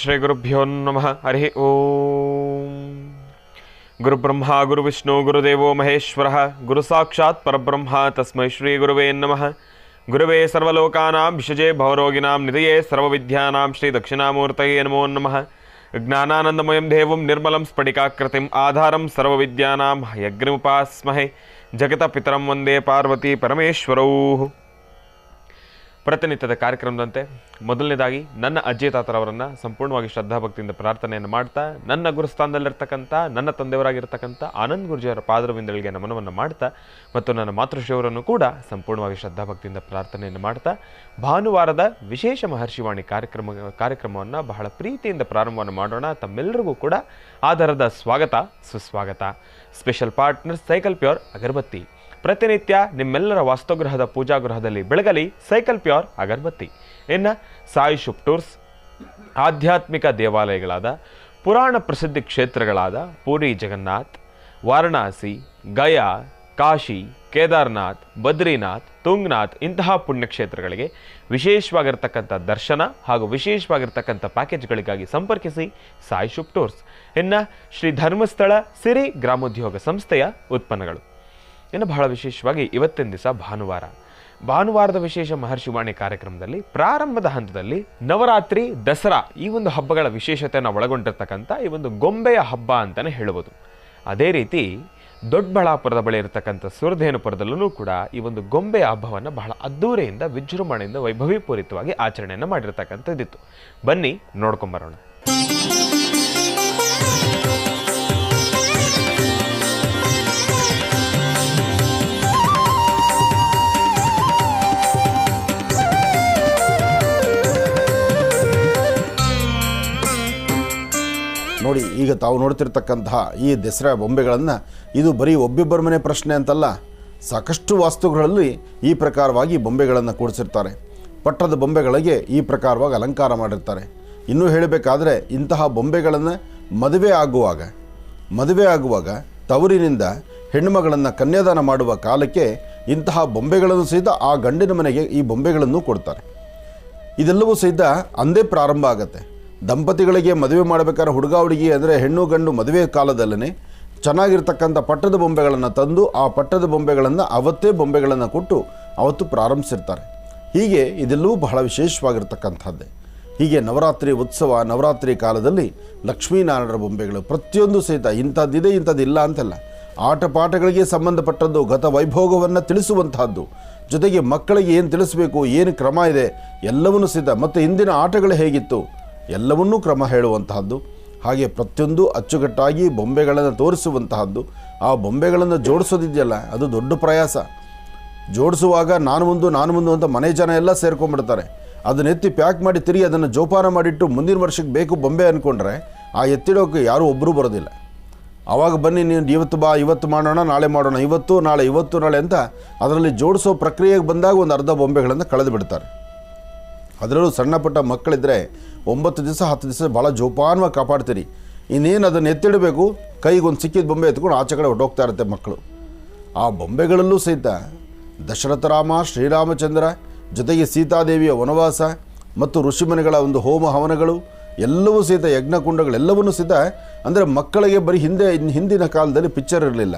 ಶ್ರೀ ಗುರುಭ್ಯೋ ನಮಃ. ಹರಿ ಓಂ. ಗುರುಬ್ರಹ್ಮ ಗುರುವಿಷ್ಣು ಗುರುದೇವೋ ಮಹೇಶ್ವರಃ. ಗುರು ಸಾಕ್ಷಾತ್ ಪರಬ್ರಹ್ಮ ತಸ್ಮೈ ಶ್ರೀ ಗುರುವೇ ನಮಃ. ಗುರುವೇ ಸರ್ವಲೋಕಾನಾಂ ವಿಷಜೇ ಭವರೋಗಿಣಾಂ ನಿಧಯೇ ಸರ್ವವಿದ್ಯಾನಾಂ ಶ್ರೀ ದಕ್ಷಿಣಾಮೂರ್ತಯೇ ನಮೋ ನಮಃ. ಜ್ಞಾನಾನಂದಮಯಂ ದೇವಂ ನಿರ್ಮಲಂ ಸ್ಫಟಿಕಾಕೃತಿಂ ಆಧಾರಂ ಸರ್ವವಿದ್ಯಾನಾಂ ಹಯಗ್ನಿಮುಪಾಸ್ಮಹೇ. ಜಗತಪಿತರಂ ವಂದೇ ಪಾರ್ವತಿ ಪರಮೇಶ್ವರೌ. ಪ್ರತಿನಿತ್ಯದ ಕಾರ್ಯಕ್ರಮದಂತೆ ಮೊದಲನೇದಾಗಿ ನನ್ನ ಅಜ್ಜಿ ತಾತರವರನ್ನು ಸಂಪೂರ್ಣವಾಗಿ ಶ್ರದ್ಧಾಭಕ್ತಿಯಿಂದ ಪ್ರಾರ್ಥನೆಯನ್ನು ಮಾಡ್ತಾ, ನನ್ನ ಗುರುಸ್ಥಾನದಲ್ಲಿರ್ತಕ್ಕಂಥ ನನ್ನ ತಂದೆಯವರಾಗಿರ್ತಕ್ಕಂಥ ಆನಂದ್ ಗುರುಜಿಯವರ ಪಾದರವಿಂದಗಳಿಗೆ ನಮನವನ್ನು ಮಾಡ್ತಾ, ಮತ್ತು ನನ್ನ ಮಾತೃಶ್ರೀಯವರನ್ನು ಕೂಡ ಸಂಪೂರ್ಣವಾಗಿ ಶ್ರದ್ಧಾಭಕ್ತಿಯಿಂದ ಪ್ರಾರ್ಥನೆಯನ್ನು ಮಾಡ್ತಾ, ಭಾನುವಾರದ ವಿಶೇಷ ಮಹರ್ಷಿವಾಣಿ ಕಾರ್ಯಕ್ರಮವನ್ನು ಬಹಳ ಪ್ರೀತಿಯಿಂದ ಪ್ರಾರಂಭವನ್ನು ಮಾಡೋಣ. ತಮ್ಮೆಲ್ಲರಿಗೂ ಕೂಡ ಆಧಾರದ ಸ್ವಾಗತ ಸುಸ್ವಾಗತ. ಸ್ಪೆಷಲ್ ಪಾರ್ಟ್ನರ್ ಸೈಕಲ್ ಪ್ಯೂರ್ ಅಗರಬತ್ತಿ. ಪ್ರತಿನಿತ್ಯ ನಿಮ್ಮೆಲ್ಲರ ವಾಸ್ತುಗೃಹದ ಪೂಜಾಗೃಹದಲ್ಲಿ ಬೆಳಗಲಿ ಸೈಕಲ್ ಪ್ಯೂರ್ ಅಗರಬತ್ತಿ. ಇನ್ನು ಸಾಯಿ ಶುಭ್ ಟೂರ್ಸ್, ಆಧ್ಯಾತ್ಮಿಕ ದೇವಾಲಯಗಳಾದ ಪುರಾಣ ಪ್ರಸಿದ್ಧಿ ಕ್ಷೇತ್ರಗಳಾದ ಪೂರಿ ಜಗನ್ನಾಥ್, ವಾರಣಾಸಿ, ಗಯಾ, ಕಾಶಿ, ಕೇದಾರ್ನಾಥ್, ಬದ್ರಿನಾಥ್, ತುಂಗನಾಥ್ ಇಂತಹ ಪುಣ್ಯಕ್ಷೇತ್ರಗಳಿಗೆ ವಿಶೇಷವಾಗಿರ್ತಕ್ಕಂಥ ದರ್ಶನ ಹಾಗೂ ವಿಶೇಷವಾಗಿರ್ತಕ್ಕಂಥ ಪ್ಯಾಕೇಜ್ಗಳಿಗಾಗಿ ಸಂಪರ್ಕಿಸಿ ಸಾಯಿ ಶುಭ್ ಟೂರ್ಸ್. ಇನ್ನು ಶ್ರೀ ಧರ್ಮಸ್ಥಳ ಸಿರಿ ಗ್ರಾಮೋದ್ಯೋಗ ಸಂಸ್ಥೆಯ ಉತ್ಪನ್ನಗಳು. ಇನ್ನು ಬಹಳ ವಿಶೇಷವಾಗಿ ಇವತ್ತಿನ ದಿವಸ ಭಾನುವಾರದ ವಿಶೇಷ ಮಹರ್ಷಿವಾಣಿ ಕಾರ್ಯಕ್ರಮದಲ್ಲಿ ಪ್ರಾರಂಭದ ಹಂತದಲ್ಲಿ ನವರಾತ್ರಿ, ದಸರಾ ಈ ಒಂದು ಹಬ್ಬಗಳ ವಿಶೇಷತೆಯನ್ನು ಒಳಗೊಂಡಿರ್ತಕ್ಕಂಥ ಈ ಒಂದು ಗೊಂಬೆಯ ಹಬ್ಬ ಅಂತಲೇ ಹೇಳ್ಬೋದು. ಅದೇ ರೀತಿ ದೊಡ್ಡಬಳ್ಳಾಪುರದ ಬಳಿ ಇರತಕ್ಕಂಥ ಸುರಧೇನುಪುರದಲ್ಲೂ ಕೂಡ ಈ ಒಂದು ಗೊಂಬೆಯ ಹಬ್ಬವನ್ನು ಬಹಳ ಅದ್ದೂರಿಯಿಂದ ವಿಜೃಂಭಣೆಯಿಂದ ವೈಭವೀಪೂರಿತವಾಗಿ ಆಚರಣೆಯನ್ನು ಮಾಡಿರ್ತಕ್ಕಂಥದ್ದಿತ್ತು. ಬನ್ನಿ ನೋಡ್ಕೊಂಬರೋಣ. ನೋಡಿ, ಈಗ ತಾವು ನೋಡ್ತಿರ್ತಕ್ಕಂತಹ ಈ ದಸರಾ ಬೊಂಬೆಗಳನ್ನು ಇದು ಬರೀ ಒಬ್ಬಿಬ್ಬರ ಮನೆ ಪ್ರಶ್ನೆ ಅಂತಲ್ಲ, ಸಾಕಷ್ಟು ವಾಸ್ತುಗಳಲ್ಲಿ ಈ ಪ್ರಕಾರವಾಗಿ ಬೊಂಬೆಗಳನ್ನು ಕೂಡಿಸಿರ್ತಾರೆ. ಪಟ್ಟದ ಬೊಂಬೆಗಳಿಗೆ ಈ ಪ್ರಕಾರವಾಗಿ ಅಲಂಕಾರ ಮಾಡಿರ್ತಾರೆ. ಇನ್ನೂ ಹೇಳಬೇಕಾದ್ರೆ ಇಂತಹ ಬೊಂಬೆಗಳನ್ನು ಮದುವೆ ಆಗುವಾಗ ತವರಿನಿಂದ ಹೆಣ್ಣುಮಗಳನ್ನು ಕನ್ಯಾದಾನ ಮಾಡುವ ಕಾಲಕ್ಕೆ ಇಂತಹ ಬೊಂಬೆಗಳನ್ನು ಸಹಿತ ಆ ಗಂಡಿನ ಮನೆಗೆ ಈ ಬೊಂಬೆಗಳನ್ನು ಕೊಡ್ತಾರೆ. ಇದೆಲ್ಲವೂ ಸಹಿತ ಅಂದೇ ಪ್ರಾರಂಭ ಆಗುತ್ತೆ. ದಂಪತಿಗಳಿಗೆ ಮದುವೆ ಮಾಡಬೇಕಾದ್ರೆ ಹುಡುಗ ಹುಡುಗಿ ಅಂದರೆ ಹೆಣ್ಣು ಗಂಡು ಮದುವೆ ಕಾಲದಲ್ಲೇ ಚೆನ್ನಾಗಿರ್ತಕ್ಕಂಥ ಪಟ್ಟದ ಬೊಂಬೆಗಳನ್ನು ತಂದು ಆ ಪಟ್ಟದ ಬೊಂಬೆಗಳನ್ನು ಅವತ್ತೇ ಬೊಂಬೆಗಳನ್ನು ಕೊಟ್ಟು ಅವತ್ತು ಪ್ರಾರಂಭಿಸಿರ್ತಾರೆ. ಹೀಗೆ ಇದೆಲ್ಲವೂ ಬಹಳ ವಿಶೇಷವಾಗಿರ್ತಕ್ಕಂಥದ್ದೇ. ಹೀಗೆ ನವರಾತ್ರಿ ಉತ್ಸವ, ನವರಾತ್ರಿ ಕಾಲದಲ್ಲಿ ಲಕ್ಷ್ಮೀನಾರಾಯಣರ ಬೊಂಬೆಗಳು ಪ್ರತಿಯೊಂದು ಸಹಿತ ಇಂಥದ್ದಿದೆ ಇಂಥದ್ದಿಲ್ಲ ಅಂತಲ್ಲ, ಆಟ ಪಾಠಗಳಿಗೆ ಸಂಬಂಧಪಟ್ಟದ್ದು, ಗತ ವೈಭೋಗವನ್ನು ತಿಳಿಸುವಂತಹದ್ದು, ಜೊತೆಗೆ ಮಕ್ಕಳಿಗೆ ಏನು ತಿಳಿಸಬೇಕು, ಏನು ಕ್ರಮ ಇದೆ ಎಲ್ಲವನ್ನೂ ಸಹಿತ, ಮತ್ತು ಹಿಂದಿನ ಆಟಗಳು ಹೇಗಿತ್ತು ಎಲ್ಲವನ್ನೂ ಕ್ರಮ ಹೇಳುವಂತಹದ್ದು. ಹಾಗೆ ಪ್ರತಿಯೊಂದು ಅಚ್ಚುಕಟ್ಟಾಗಿ ಬೊಂಬೆಗಳನ್ನು ತೋರಿಸುವಂತಹದ್ದು. ಆ ಬೊಂಬೆಗಳನ್ನು ಜೋಡಿಸೋದಿದೆಯಲ್ಲ, ಅದು ದೊಡ್ಡ ಪ್ರಯಾಸ. ಜೋಡಿಸುವಾಗ ನಾನು ಮುಂದು ಅಂತ ಮನೆ ಜನ ಎಲ್ಲ ಸೇರ್ಕೊಂಡ್ಬಿಡ್ತಾರೆ. ಅದನ್ನ ಎತ್ತಿ ಪ್ಯಾಕ್ ಮಾಡಿ ತಿರುಗಿ ಅದನ್ನು ಜೋಪಾನ ಮಾಡಿಟ್ಟು ಮುಂದಿನ ವರ್ಷಕ್ಕೆ ಬೇಕು ಬೊಂಬೆ ಅಂದ್ಕೊಂಡ್ರೆ ಆ ಎತ್ತಿಡೋಕೆ ಯಾರೂ ಒಬ್ಬರು ಬರೋದಿಲ್ಲ. ಆವಾಗ ಬನ್ನಿ ನೀವು ಇವತ್ತು ಮಾಡೋಣ, ನಾಳೆ ಮಾಡೋಣ, ಇವತ್ತು ನಾಳೆ ಅಂತ ಅದರಲ್ಲಿ ಜೋಡಿಸೋ ಪ್ರಕ್ರಿಯೆಗೆ ಬಂದಾಗ ಒಂದು ಅರ್ಧ ಬೊಂಬೆಗಳನ್ನು ಕಳೆದು ಬಿಡ್ತಾರೆ. ಅದರಲ್ಲೂ ಸಣ್ಣ ಪುಟ್ಟ ಮಕ್ಕಳಿದ್ದರೆ 9 ದಿವಸ 10 ದಿವಸ ಭಾಳ ಜೋಪಾನವಾಗಿ ಕಾಪಾಡ್ತೀರಿ. ಇನ್ನೇನು ಅದನ್ನು ಎತ್ತಿಡಬೇಕು, ಕೈಗೊಂದು ಸಿಕ್ಕಿದ ಬೊಂಬೆ ಎತ್ಕೊಂಡು ಆಚೆ ಕಡೆ ಹೊರಟೋಗ್ತಾ ಇರುತ್ತೆ ಮಕ್ಕಳು. ಆ ಬೊಂಬೆಗಳಲ್ಲೂ ಸಹಿತ ದಶರಥ ರಾಮ, ಶ್ರೀರಾಮಚಂದ್ರ, ಜೊತೆಗೆ ಸೀತಾದೇವಿಯ ವನವಾಸ ಮತ್ತು ಋಷಿಮನೆಗಳ ಒಂದು ಹೋಮ ಹವನಗಳು ಎಲ್ಲವೂ ಸಹಿತ, ಯಜ್ಞಕುಂಡಗಳೆಲ್ಲವನ್ನೂ ಸಹಿತ, ಅಂದರೆ ಮಕ್ಕಳಿಗೆ ಬರೀ ಹಿಂದಿನ ಕಾಲದಲ್ಲಿ ಪಿಕ್ಚರ್ ಇರಲಿಲ್ಲ.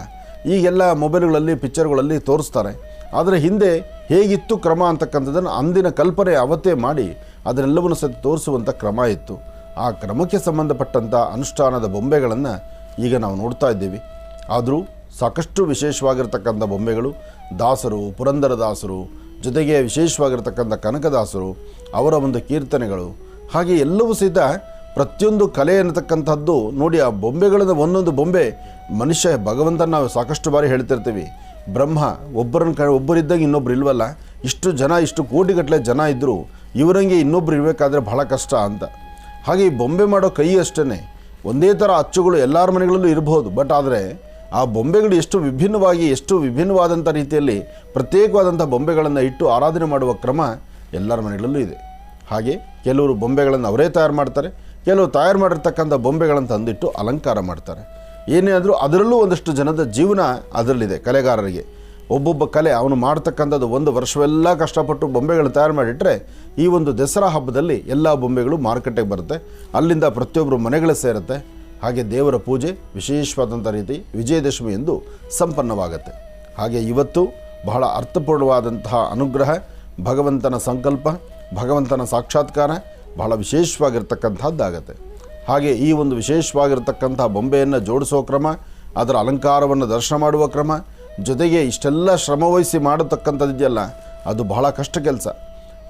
ಈಗೆಲ್ಲ ಮೊಬೈಲ್ಗಳಲ್ಲಿ ಪಿಕ್ಚರ್ಗಳಲ್ಲಿ ತೋರಿಸ್ತಾರೆ. ಆದರೆ ಹಿಂದೆ ಹೇಗಿತ್ತು ಕ್ರಮ ಅಂತಕ್ಕಂಥದ್ದನ್ನು ಅಂದಿನ ಕಲ್ಪನೆ ಅವತ್ತೇ ಮಾಡಿ ಅದನ್ನೆಲ್ಲವನ್ನು ಸಹಿತ ತೋರಿಸುವಂಥ ಕ್ರಮ ಇತ್ತು. ಆ ಕ್ರಮಕ್ಕೆ ಸಂಬಂಧಪಟ್ಟಂಥ ಅನುಷ್ಠಾನದ ಬೊಂಬೆಗಳನ್ನು ಈಗ ನಾವು ನೋಡ್ತಾ ಇದ್ದೀವಿ. ಆದರೂ ಸಾಕಷ್ಟು ವಿಶೇಷವಾಗಿರ್ತಕ್ಕಂಥ ಬೊಂಬೆಗಳು, ದಾಸರು, ಪುರಂದರದಾಸರು, ಜೊತೆಗೆ ವಿಶೇಷವಾಗಿರ್ತಕ್ಕಂಥ ಕನಕದಾಸರು, ಅವರ ಒಂದು ಕೀರ್ತನೆಗಳು, ಹಾಗೆ ಎಲ್ಲವೂ ಸಹಿತ ಪ್ರತಿಯೊಂದು ಕಲೆ ಅನ್ನತಕ್ಕಂಥದ್ದು ನೋಡಿ. ಆ ಬೊಂಬೆಗಳನ್ನು ಒಂದೊಂದು ಬೊಂಬೆ ಮನುಷ್ಯ ಭಗವಂತನ ನಾವು ಸಾಕಷ್ಟು ಬಾರಿ ಹೇಳ್ತಿರ್ತೀವಿ, ಬ್ರಹ್ಮ ಒಬ್ಬರಿದ್ದಾಗ ಇನ್ನೊಬ್ರು ಇಲ್ವಲ್ಲ, ಇಷ್ಟು ಕೋಟಿಗಟ್ಟಲೆ ಜನ ಇದ್ದರೂ ಇವರಂಗೆ ಇನ್ನೊಬ್ರು ಇರಬೇಕಾದ್ರೆ ಬಹಳ ಕಷ್ಟ ಅಂತ. ಹಾಗೆ ಈ ಬೊಂಬೆ ಮಾಡೋ ಕೈ ಅಷ್ಟೇ, ಒಂದೇ ಥರ ಅಚ್ಚುಗಳು ಎಲ್ಲರ ಮನೆಗಳಲ್ಲೂ ಇರಬಹುದು. ಬಟ್ ಆದರೆ ಆ ಬೊಂಬೆಗಳು ಎಷ್ಟು ವಿಭಿನ್ನವಾದಂಥ ರೀತಿಯಲ್ಲಿ ಪ್ರತ್ಯೇಕವಾದಂಥ ಬೊಂಬೆಗಳನ್ನು ಇಟ್ಟು ಆರಾಧನೆ ಮಾಡುವ ಕ್ರಮ ಎಲ್ಲರ ಮನೆಗಳಲ್ಲೂ ಇದೆ. ಹಾಗೆ ಕೆಲವರು ಬೊಂಬೆಗಳನ್ನು ಅವರೇ ತಯಾರು ಮಾಡ್ತಾರೆ, ಕೆಲವರು ತಯಾರು ಮಾಡಿರ್ತಕ್ಕಂಥ ಬೊಂಬೆಗಳನ್ನು ತಂದಿಟ್ಟು ಅಲಂಕಾರ ಮಾಡ್ತಾರೆ. ಏನೇ ಆದರೂ ಅದರಲ್ಲೂ ಒಂದಷ್ಟು ಜನದ ಜೀವನ ಅದರಲ್ಲಿದೆ. ಕಲೆಗಾರರಿಗೆ ಒಬ್ಬೊಬ್ಬ ಕಲೆ ಅವನು ಮಾಡ್ತಕ್ಕಂಥದ್ದು ಒಂದು ವರ್ಷವೆಲ್ಲ ಕಷ್ಟಪಟ್ಟು ಬೊಂಬೆಗಳು ತಯಾರು ಮಾಡಿಟ್ರೆ ಈ ಒಂದು ದಸರಾ ಹಬ್ಬದಲ್ಲಿ ಎಲ್ಲ ಬೊಂಬೆಗಳು ಮಾರುಕಟ್ಟೆಗೆ ಬರುತ್ತೆ. ಅಲ್ಲಿಂದ ಪ್ರತಿಯೊಬ್ಬರು ಮನೆಗಳು ಸೇರುತ್ತೆ. ಹಾಗೆ ದೇವರ ಪೂಜೆ ವಿಶೇಷವಾದಂಥ ರೀತಿ ವಿಜಯದಶಮಿ ಎಂದು ಸಂಪನ್ನವಾಗುತ್ತೆ. ಹಾಗೆ ಇವತ್ತು ಬಹಳ ಅರ್ಥಪೂರ್ಣವಾದಂತಹ ಅನುಗ್ರಹ, ಭಗವಂತನ ಸಂಕಲ್ಪ, ಭಗವಂತನ ಸಾಕ್ಷಾತ್ಕಾರ ಬಹಳ ವಿಶೇಷವಾಗಿರ್ತಕ್ಕಂಥದ್ದಾಗತ್ತೆ. ಹಾಗೆ ಈ ಒಂದು ವಿಶೇಷವಾಗಿರ್ತಕ್ಕಂಥ ಬೊಂಬೆಯನ್ನು ಜೋಡಿಸೋ ಕ್ರಮ, ಅದರ ಅಲಂಕಾರವನ್ನು ದರ್ಶನ ಮಾಡುವ ಕ್ರಮ, ಜೊತೆಗೆ ಇಷ್ಟೆಲ್ಲ ಶ್ರಮವಹಿಸಿ ಮಾಡತಕ್ಕಂಥದ್ದಿದೆಯಲ್ಲ, ಅದು ಬಹಳ ಕಷ್ಟ ಕೆಲಸ.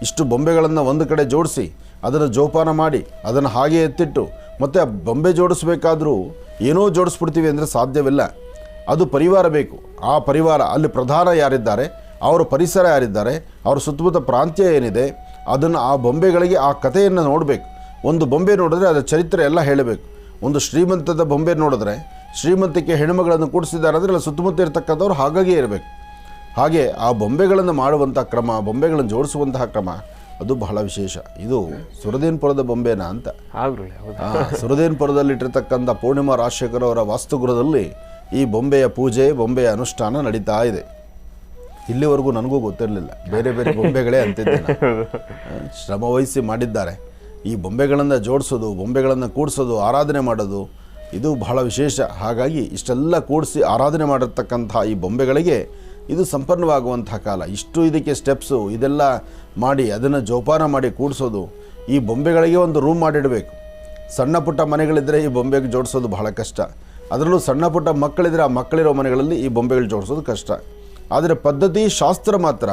ಇಷ್ಟು ಬೊಂಬೆಗಳನ್ನು ಒಂದು ಕಡೆ ಜೋಡಿಸಿ ಅದನ್ನು ಜೋಪಾನ ಮಾಡಿ ಅದನ್ನು ಹಾಗೆ ಎತ್ತಿಟ್ಟು ಮತ್ತು ಆ ಬೊಂಬೆ ಜೋಡಿಸ್ಬೇಕಾದ್ರೂ ಏನೋ ಜೋಡಿಸ್ಬಿಡ್ತೀವಿ ಅಂದರೆ ಸಾಧ್ಯವಿಲ್ಲ. ಅದು ಪರಿವಾರ ಬೇಕು. ಆ ಪರಿವಾರ, ಅಲ್ಲಿ ಪ್ರಧಾನ ಯಾರಿದ್ದಾರೆ, ಅವರ ಪರಿಸರ ಯಾರಿದ್ದಾರೆ, ಅವರ ಸುತ್ತಮುತ್ತ ಪ್ರಾಂತ್ಯ ಏನಿದೆ, ಅದನ್ನು ಆ ಬೊಂಬೆಗಳಿಗೆ ಆ ಕಥೆಯನ್ನು ನೋಡಬೇಕು. ಒಂದು ಬೊಂಬೆ ನೋಡಿದ್ರೆ ಅದರ ಚರಿತ್ರೆ ಎಲ್ಲ ಹೇಳಬೇಕು. ಒಂದು ಶ್ರೀಮಂತದ ಬೊಂಬೆ ನೋಡಿದ್ರೆ ಶ್ರೀಮಂತಕ್ಕೆ ಹೆಣ್ಣುಮಗಳನ್ನು ಕೂಡಿಸಿದ್ದಾರೆ ಅಂದರೆ ಅಲ್ಲಿ ಸುತ್ತಮುತ್ತ ಇರತಕ್ಕಂಥವ್ರು ಹಾಗಾಗಿಯೇ ಇರಬೇಕು. ಹಾಗೆ ಆ ಬೊಂಬೆಗಳನ್ನು ಮಾಡುವಂಥ ಕ್ರಮ, ಬೊಂಬೆಗಳನ್ನು ಜೋಡಿಸುವಂತಹ ಕ್ರಮ ಅದು ಬಹಳ ವಿಶೇಷ. ಇದು ಸುರದೇನ್ಪುರದ ಬೊಂಬೆನಾ ಅಂತ. ಸುರದೇನ್ಪುರದಲ್ಲಿಟ್ಟಿರ್ತಕ್ಕಂಥ ಪೂರ್ಣಿಮಾ ರಾಜಶೇಖರ್ ಅವರ ವಾಸ್ತುಗೃಹದಲ್ಲಿ ಈ ಬೊಂಬೆಯ ಪೂಜೆ, ಬೊಂಬೆಯ ಅನುಷ್ಠಾನ ನಡೀತಾ ಇದೆ. ಇಲ್ಲಿವರೆಗೂ ನನಗೂ ಗೊತ್ತಿರಲಿಲ್ಲ, ಬೇರೆ ಬೇರೆ ಬೊಂಬೆಗಳೇ ಅಂತಿದ್ದೆ. ಶ್ರಮವಹಿಸಿ ಮಾಡಿದ್ದಾರೆ. ಈ ಬೊಂಬೆಗಳನ್ನು ಜೋಡಿಸೋದು, ಬೊಂಬೆಗಳನ್ನು ಕೂಡಿಸೋದು, ಆರಾಧನೆ ಮಾಡೋದು ಇದು ಬಹಳ ವಿಶೇಷ. ಹಾಗಾಗಿ ಇಷ್ಟೆಲ್ಲ ಕೂಡಿಸಿ ಆರಾಧನೆ ಮಾಡಿರ್ತಕ್ಕಂಥ ಈ ಬೊಂಬೆಗಳಿಗೆ ಇದು ಸಂಪನ್ನವಾಗುವಂಥ ಕಾಲ. ಇಷ್ಟು ಇದಕ್ಕೆ ಸ್ಟೆಪ್ಸು ಇದೆಲ್ಲ ಮಾಡಿ ಅದನ್ನು ಜೋಪಾನ ಮಾಡಿ ಕೂಡಿಸೋದು, ಈ ಬೊಂಬೆಗಳಿಗೆ ಒಂದು ರೂಮ್ ಮಾಡಿಡಬೇಕು. ಸಣ್ಣ ಪುಟ್ಟ ಮನೆಗಳಿದ್ದರೆ ಈ ಬೊಂಬೆಗೆ ಜೋಡಿಸೋದು ಬಹಳ ಕಷ್ಟ. ಅದರಲ್ಲೂ ಸಣ್ಣ ಪುಟ್ಟ ಮಕ್ಕಳಿದ್ರೆ ಆ ಮಕ್ಕಳಿರೋ ಮನೆಗಳಲ್ಲಿ ಈ ಬೊಂಬೆಗಳು ಜೋಡಿಸೋದು ಕಷ್ಟ. ಆದರೆ ಪದ್ಧತಿ, ಶಾಸ್ತ್ರ ಮಾತ್ರ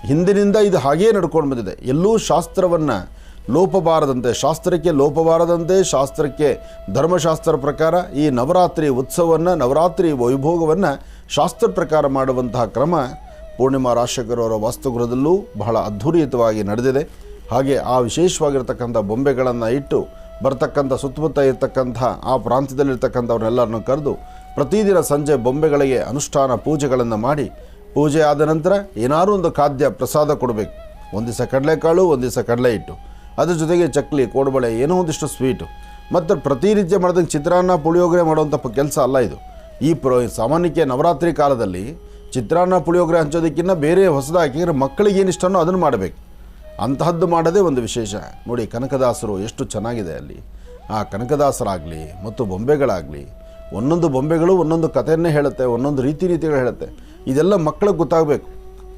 ಹಿಂದಿನಿಂದ ಇದು ಹಾಗೇ ನಡ್ಕೊಂಡು ಬಂದಿದೆ. ಎಲ್ಲೂ ಶಾಸ್ತ್ರವನ್ನು ಲೋಪಬಾರದಂತೆ, ಶಾಸ್ತ್ರಕ್ಕೆ ಲೋಪಬಾರದಂತೆ, ಶಾಸ್ತ್ರಕ್ಕೆ ಧರ್ಮಶಾಸ್ತ್ರ ಪ್ರಕಾರ ಈ ನವರಾತ್ರಿ ಉತ್ಸವವನ್ನು, ನವರಾತ್ರಿ ವೈಭೋಗವನ್ನು ಶಾಸ್ತ್ರ ಪ್ರಕಾರ ಮಾಡುವಂತಹ ಕ್ರಮ ಪೂರ್ಣಿಮಾ ರಾಜಶೇಖರ್ ಅವರ ವಾಸ್ತುಗೃಹದಲ್ಲೂ ಬಹಳ ಅದ್ಧೂರಿಯುತವಾಗಿ ನಡೆದಿದೆ. ಹಾಗೆ ಆ ವಿಶೇಷವಾಗಿರ್ತಕ್ಕಂಥ ಬೊಂಬೆಗಳನ್ನು ಇಟ್ಟು ಬರ್ತಕ್ಕಂಥ ಸುತ್ತಮುತ್ತ ಇರ್ತಕ್ಕಂಥ ಆ ಪ್ರಾಂತ್ಯದಲ್ಲಿರ್ತಕ್ಕಂಥವ್ರನ್ನೆಲ್ಲರನ್ನು ಕರೆದು ಪ್ರತಿದಿನ ಸಂಜೆ ಬೊಂಬೆಗಳಿಗೆ ಅನುಷ್ಠಾನ ಪೂಜೆಗಳನ್ನು ಮಾಡಿ, ಪೂಜೆ ಆದ ನಂತರ ಏನಾದರೂ ಒಂದು ಖಾದ್ಯ ಪ್ರಸಾದ ಕೊಡಬೇಕು. ಒಂದು ದಿವಸ ಕಡಲೆಕಾಳು, ಒಂದು ದಿವಸ ಕಡಲೆ ಹಿಟ್ಟು, ಅದ್ರ ಜೊತೆಗೆ ಚಕ್ಲಿ, ಕೋಡುಬಳೆ, ಏನೋ ಒಂದಿಷ್ಟು ಸ್ವೀಟು. ಮತ್ತು ಪ್ರತಿನಿತ್ಯ ಮಾಡಿದಂಗೆ ಚಿತ್ರಾನ್ನ, ಪುಳಿಯೋಗರೆ ಮಾಡುವಂಥ ಕೆಲಸ ಅಲ್ಲ ಇದು. ಈ ಸಾಮಾನ್ಯಕ್ಕೆ ನವರಾತ್ರಿ ಕಾಲದಲ್ಲಿ ಚಿತ್ರಾನ್ನ, ಪುಳಿಯೋಗರೆ ಹಂಚೋದಕ್ಕಿಂತ ಬೇರೆ ಹೊಸದಾಗಿ ಮಕ್ಕಳಿಗೆ ಏನು ಇಷ್ಟನೋ ಅದನ್ನು ಮಾಡಬೇಕು. ಅಂತಹದ್ದು ಮಾಡೋದೇ ಒಂದು ವಿಶೇಷ. ನೋಡಿ, ಕನಕದಾಸರು ಎಷ್ಟು ಚೆನ್ನಾಗಿದೆ ಅಲ್ಲಿ. ಆ ಕನಕದಾಸರಾಗಲಿ ಮತ್ತು ಬೊಂಬೆಗಳಾಗಲಿ, ಒಂದೊಂದು ಬೊಂಬೆಗಳು ಒಂದೊಂದು ಕಥೆಯನ್ನೇ ಹೇಳುತ್ತೆ, ಒಂದೊಂದು ರೀತಿ ನೀತಿಗಳು ಹೇಳುತ್ತೆ. ಇದೆಲ್ಲ ಮಕ್ಕಳಿಗೆ ಗೊತ್ತಾಗಬೇಕು.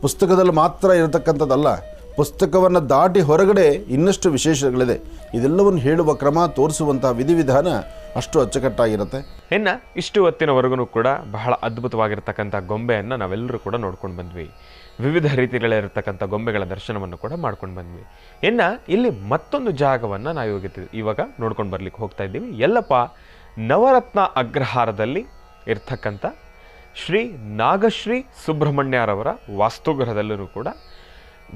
ಪುಸ್ತಕದಲ್ಲಿ ಮಾತ್ರ ಇರತಕ್ಕಂಥದ್ದಲ್ಲ, ಪುಸ್ತಕವನ್ನು ದಾಟಿ ಹೊರಗಡೆ ಇನ್ನಷ್ಟು ವಿಶೇಷಗಳಿದೆ. ಇದೆಲ್ಲವನ್ನು ಹೇಳುವ ಕ್ರಮ, ತೋರಿಸುವಂಥ ವಿಧಿವಿಧಾನ ಅಷ್ಟು ಅಚ್ಚುಕಟ್ಟಾಗಿರುತ್ತೆ. ಇನ್ನು ಇಷ್ಟು ಹೊತ್ತಿನವರೆಗೂ ಕೂಡ ಬಹಳ ಅದ್ಭುತವಾಗಿರ್ತಕ್ಕಂಥ ಗೊಂಬೆಯನ್ನು ನಾವೆಲ್ಲರೂ ಕೂಡ ನೋಡ್ಕೊಂಡು ಬಂದ್ವಿ. ವಿವಿಧ ರೀತಿಗಳಿರತಕ್ಕಂಥ ಗೊಂಬೆಗಳ ದರ್ಶನವನ್ನು ಕೂಡ ಮಾಡ್ಕೊಂಡು ಬಂದ್ವಿ. ಇನ್ನು ಇಲ್ಲಿ ಮತ್ತೊಂದು ಜಾಗವನ್ನು ನಾವು ಇವಾಗ ನೋಡ್ಕೊಂಡು ಬರ್ಲಿಕ್ಕೆ ಹೋಗ್ತಾ ಇದ್ದೀವಿ. ಎಲ್ಲಪ್ಪ, ನವರತ್ನ ಅಗ್ರಹಾರದಲ್ಲಿ ಇರ್ತಕ್ಕಂಥ ಶ್ರೀ ನಾಗಶ್ರೀ ಸುಬ್ರಹ್ಮಣ್ಯರವರ ವಾಸ್ತುಗೃಹದಲ್ಲೂ ಕೂಡ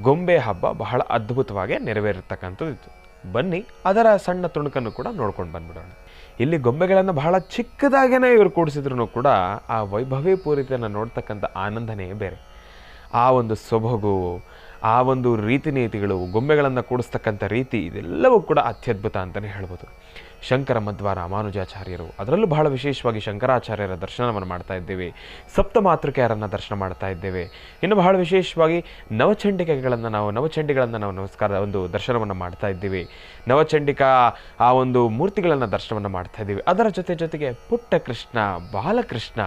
ಗೊಂಬೆ ಹಬ್ಬ ಬಹಳ ಅದ್ಭುತವಾಗಿ ನೆರವೇರಿರ್ತಕ್ಕಂಥದ್ದು. ಬನ್ನಿ ಅದರ ಸಣ್ಣ ತುಣುಕನ್ನು ಕೂಡ ನೋಡ್ಕೊಂಡು ಬಂದ್ಬಿಡೋಣ. ಇಲ್ಲಿ ಗೊಂಬೆಗಳನ್ನು ಬಹಳ ಚಿಕ್ಕದಾಗೇ ಇವರು ಕೂಡಿಸಿದ್ರು ಕೂಡ ಆ ವೈಭವೇ ಪೂರಿತನ ನೋಡ್ತಕ್ಕಂಥ ಆನಂದನೇ ಬೇರೆ. ಆ ಒಂದು ಸೊಬಗು, ಆ ಒಂದು ರೀತಿ ನೀತಿಗಳು, ಗೊಂಬೆಗಳನ್ನು ಕೂಡಿಸ್ತಕ್ಕಂಥ ರೀತಿ, ಇದೆಲ್ಲವೂ ಕೂಡ ಅತ್ಯದ್ಭುತ ಅಂತಲೇ ಹೇಳ್ಬೋದು. ಶಂಕರ ಮಧ್ವ ರಾಮಾನುಜಾಚಾರ್ಯರು, ಅದರಲ್ಲೂ ಬಹಳ ವಿಶೇಷವಾಗಿ ಶಂಕರಾಚಾರ್ಯರ ದರ್ಶನವನ್ನು ಮಾಡ್ತಾ ಇದ್ದೇವೆ. ಸಪ್ತಮಾತೃಕೆಯರನ್ನು ದರ್ಶನ ಮಾಡ್ತಾ ಇದ್ದೇವೆ. ಇನ್ನು ಬಹಳ ವಿಶೇಷವಾಗಿ ನವಚಂಡಿಕೆಗಳನ್ನು ನಾವು ದರ್ಶನವನ್ನು ಮಾಡ್ತಾ ಇದ್ದೀವಿ. ನವಚಂಡಿಕಾ ಆ ಒಂದು ಮೂರ್ತಿಗಳನ್ನು ದರ್ಶನವನ್ನು ಮಾಡ್ತಾ ಇದ್ದೀವಿ. ಅದರ ಜೊತೆಗೆ ಪುಟ್ಟ ಕೃಷ್ಣ, ಬಾಲಕೃಷ್ಣ,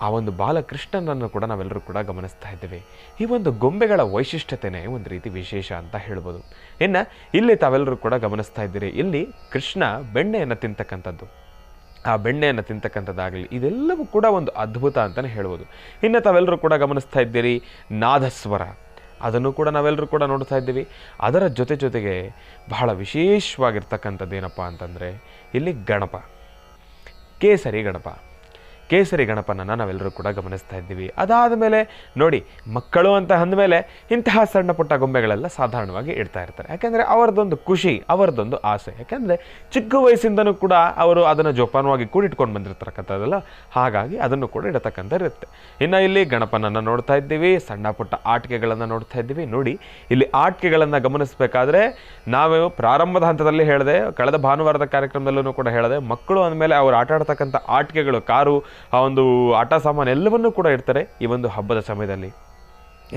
ಆ ಒಂದು ಬಾಲಕೃಷ್ಣನನ್ನು ಕೂಡ ನಾವೆಲ್ಲರೂ ಕೂಡ ಗಮನಿಸ್ತಾ ಇದ್ದೇವೆ. ಈ ಒಂದು ಗೊಂಬೆಗಳ ವೈಶಿಷ್ಟ್ಯತೆಯೇ ಒಂದು ರೀತಿ ವಿಶೇಷ ಅಂತ ಹೇಳ್ಬೋದು. ಇನ್ನು ಇಲ್ಲಿ ತಾವೆಲ್ಲರೂ ಕೂಡ ಗಮನಿಸ್ತಾ ಇದ್ದೀರಿ, ಇಲ್ಲಿ ಕೃಷ್ಣ ಬೆಣ್ಣೆಯನ್ನು ತಿಂತಕ್ಕಂಥದ್ದು, ಆ ಬೆಣ್ಣೆಯನ್ನು ತಿಂತಕ್ಕಂಥದ್ದಾಗಲಿ, ಇದೆಲ್ಲವೂ ಕೂಡ ಒಂದು ಅದ್ಭುತ ಅಂತಲೇ ಹೇಳ್ಬೋದು. ಇನ್ನು ತಾವೆಲ್ಲರೂ ಕೂಡ ಗಮನಿಸ್ತಾ ಇದ್ದೀರಿ ನಾದಸ್ವರ, ಅದನ್ನು ಕೂಡ ನಾವೆಲ್ಲರೂ ಕೂಡ ನೋಡ್ತಾ ಇದ್ದೀವಿ. ಅದರ ಜೊತೆಗೆ ಬಹಳ ವಿಶೇಷವಾಗಿರ್ತಕ್ಕಂಥದ್ದು ಏನಪ್ಪ ಅಂತಂದರೆ ಇಲ್ಲಿ ಗಣಪ, ಕೇಸರಿ ಗಣಪನನ್ನು ನಾವೆಲ್ಲರೂ ಕೂಡ ಗಮನಿಸ್ತಾ ಇದ್ದೀವಿ. ಅದಾದ ಮೇಲೆ ನೋಡಿ, ಮಕ್ಕಳು ಅಂತ ಅಂದಮೇಲೆ ಇಂತಹ ಸಣ್ಣ ಪುಟ್ಟ ಗೊಂಬೆಗಳೆಲ್ಲ ಸಾಧಾರಣವಾಗಿ ಇಡ್ತಾ ಇರ್ತಾರೆ. ಯಾಕೆಂದರೆ ಅವರದೊಂದು ಖುಷಿ, ಅವರದೊಂದು ಆಸೆ. ಯಾಕೆಂದರೆ ಚಿಕ್ಕ ವಯಸ್ಸಿಂದನೂ ಕೂಡ ಅವರು ಅದನ್ನು ಜೋಪಾನವಾಗಿ ಕೂಡಿಟ್ಕೊಂಡು ಬಂದಿರ್ತಕ್ಕಂಥದ್ದಲ್ಲ, ಹಾಗಾಗಿ ಅದನ್ನು ಕೂಡ ಇಡತಕ್ಕಂಥ ಇರುತ್ತೆ. ಇನ್ನು ಇಲ್ಲಿ ಗಣಪನನ್ನು ನೋಡ್ತಾ ಇದ್ದೀವಿ, ಸಣ್ಣ ಪುಟ್ಟ ಆಟಿಕೆಗಳನ್ನು ನೋಡ್ತಾ ಇದ್ದೀವಿ. ನೋಡಿ, ಇಲ್ಲಿ ಆಟಿಕೆಗಳನ್ನು ಗಮನಿಸಬೇಕಾದ್ರೆ ನಾವು ಪ್ರಾರಂಭದ ಹಂತದಲ್ಲಿ ಹೇಳಿದೆ, ಕಳೆದ ಭಾನುವಾರದ ಕಾರ್ಯಕ್ರಮದಲ್ಲೂ ಕೂಡ ಹೇಳಿದೆ, ಮಕ್ಕಳು ಅಂದಮೇಲೆ ಅವರು ಆಟ ಆಡ್ತಕ್ಕಂಥ ಆಟಿಕೆಗಳು, ಕಾರು ಆ ಒಂದು ಆಟ ಸಾಮಾನು ಎಲ್ಲವನ್ನೂ ಕೂಡ ಇಡ್ತಾರೆ ಈ ಒಂದು ಹಬ್ಬದ ಸಮಯದಲ್ಲಿ.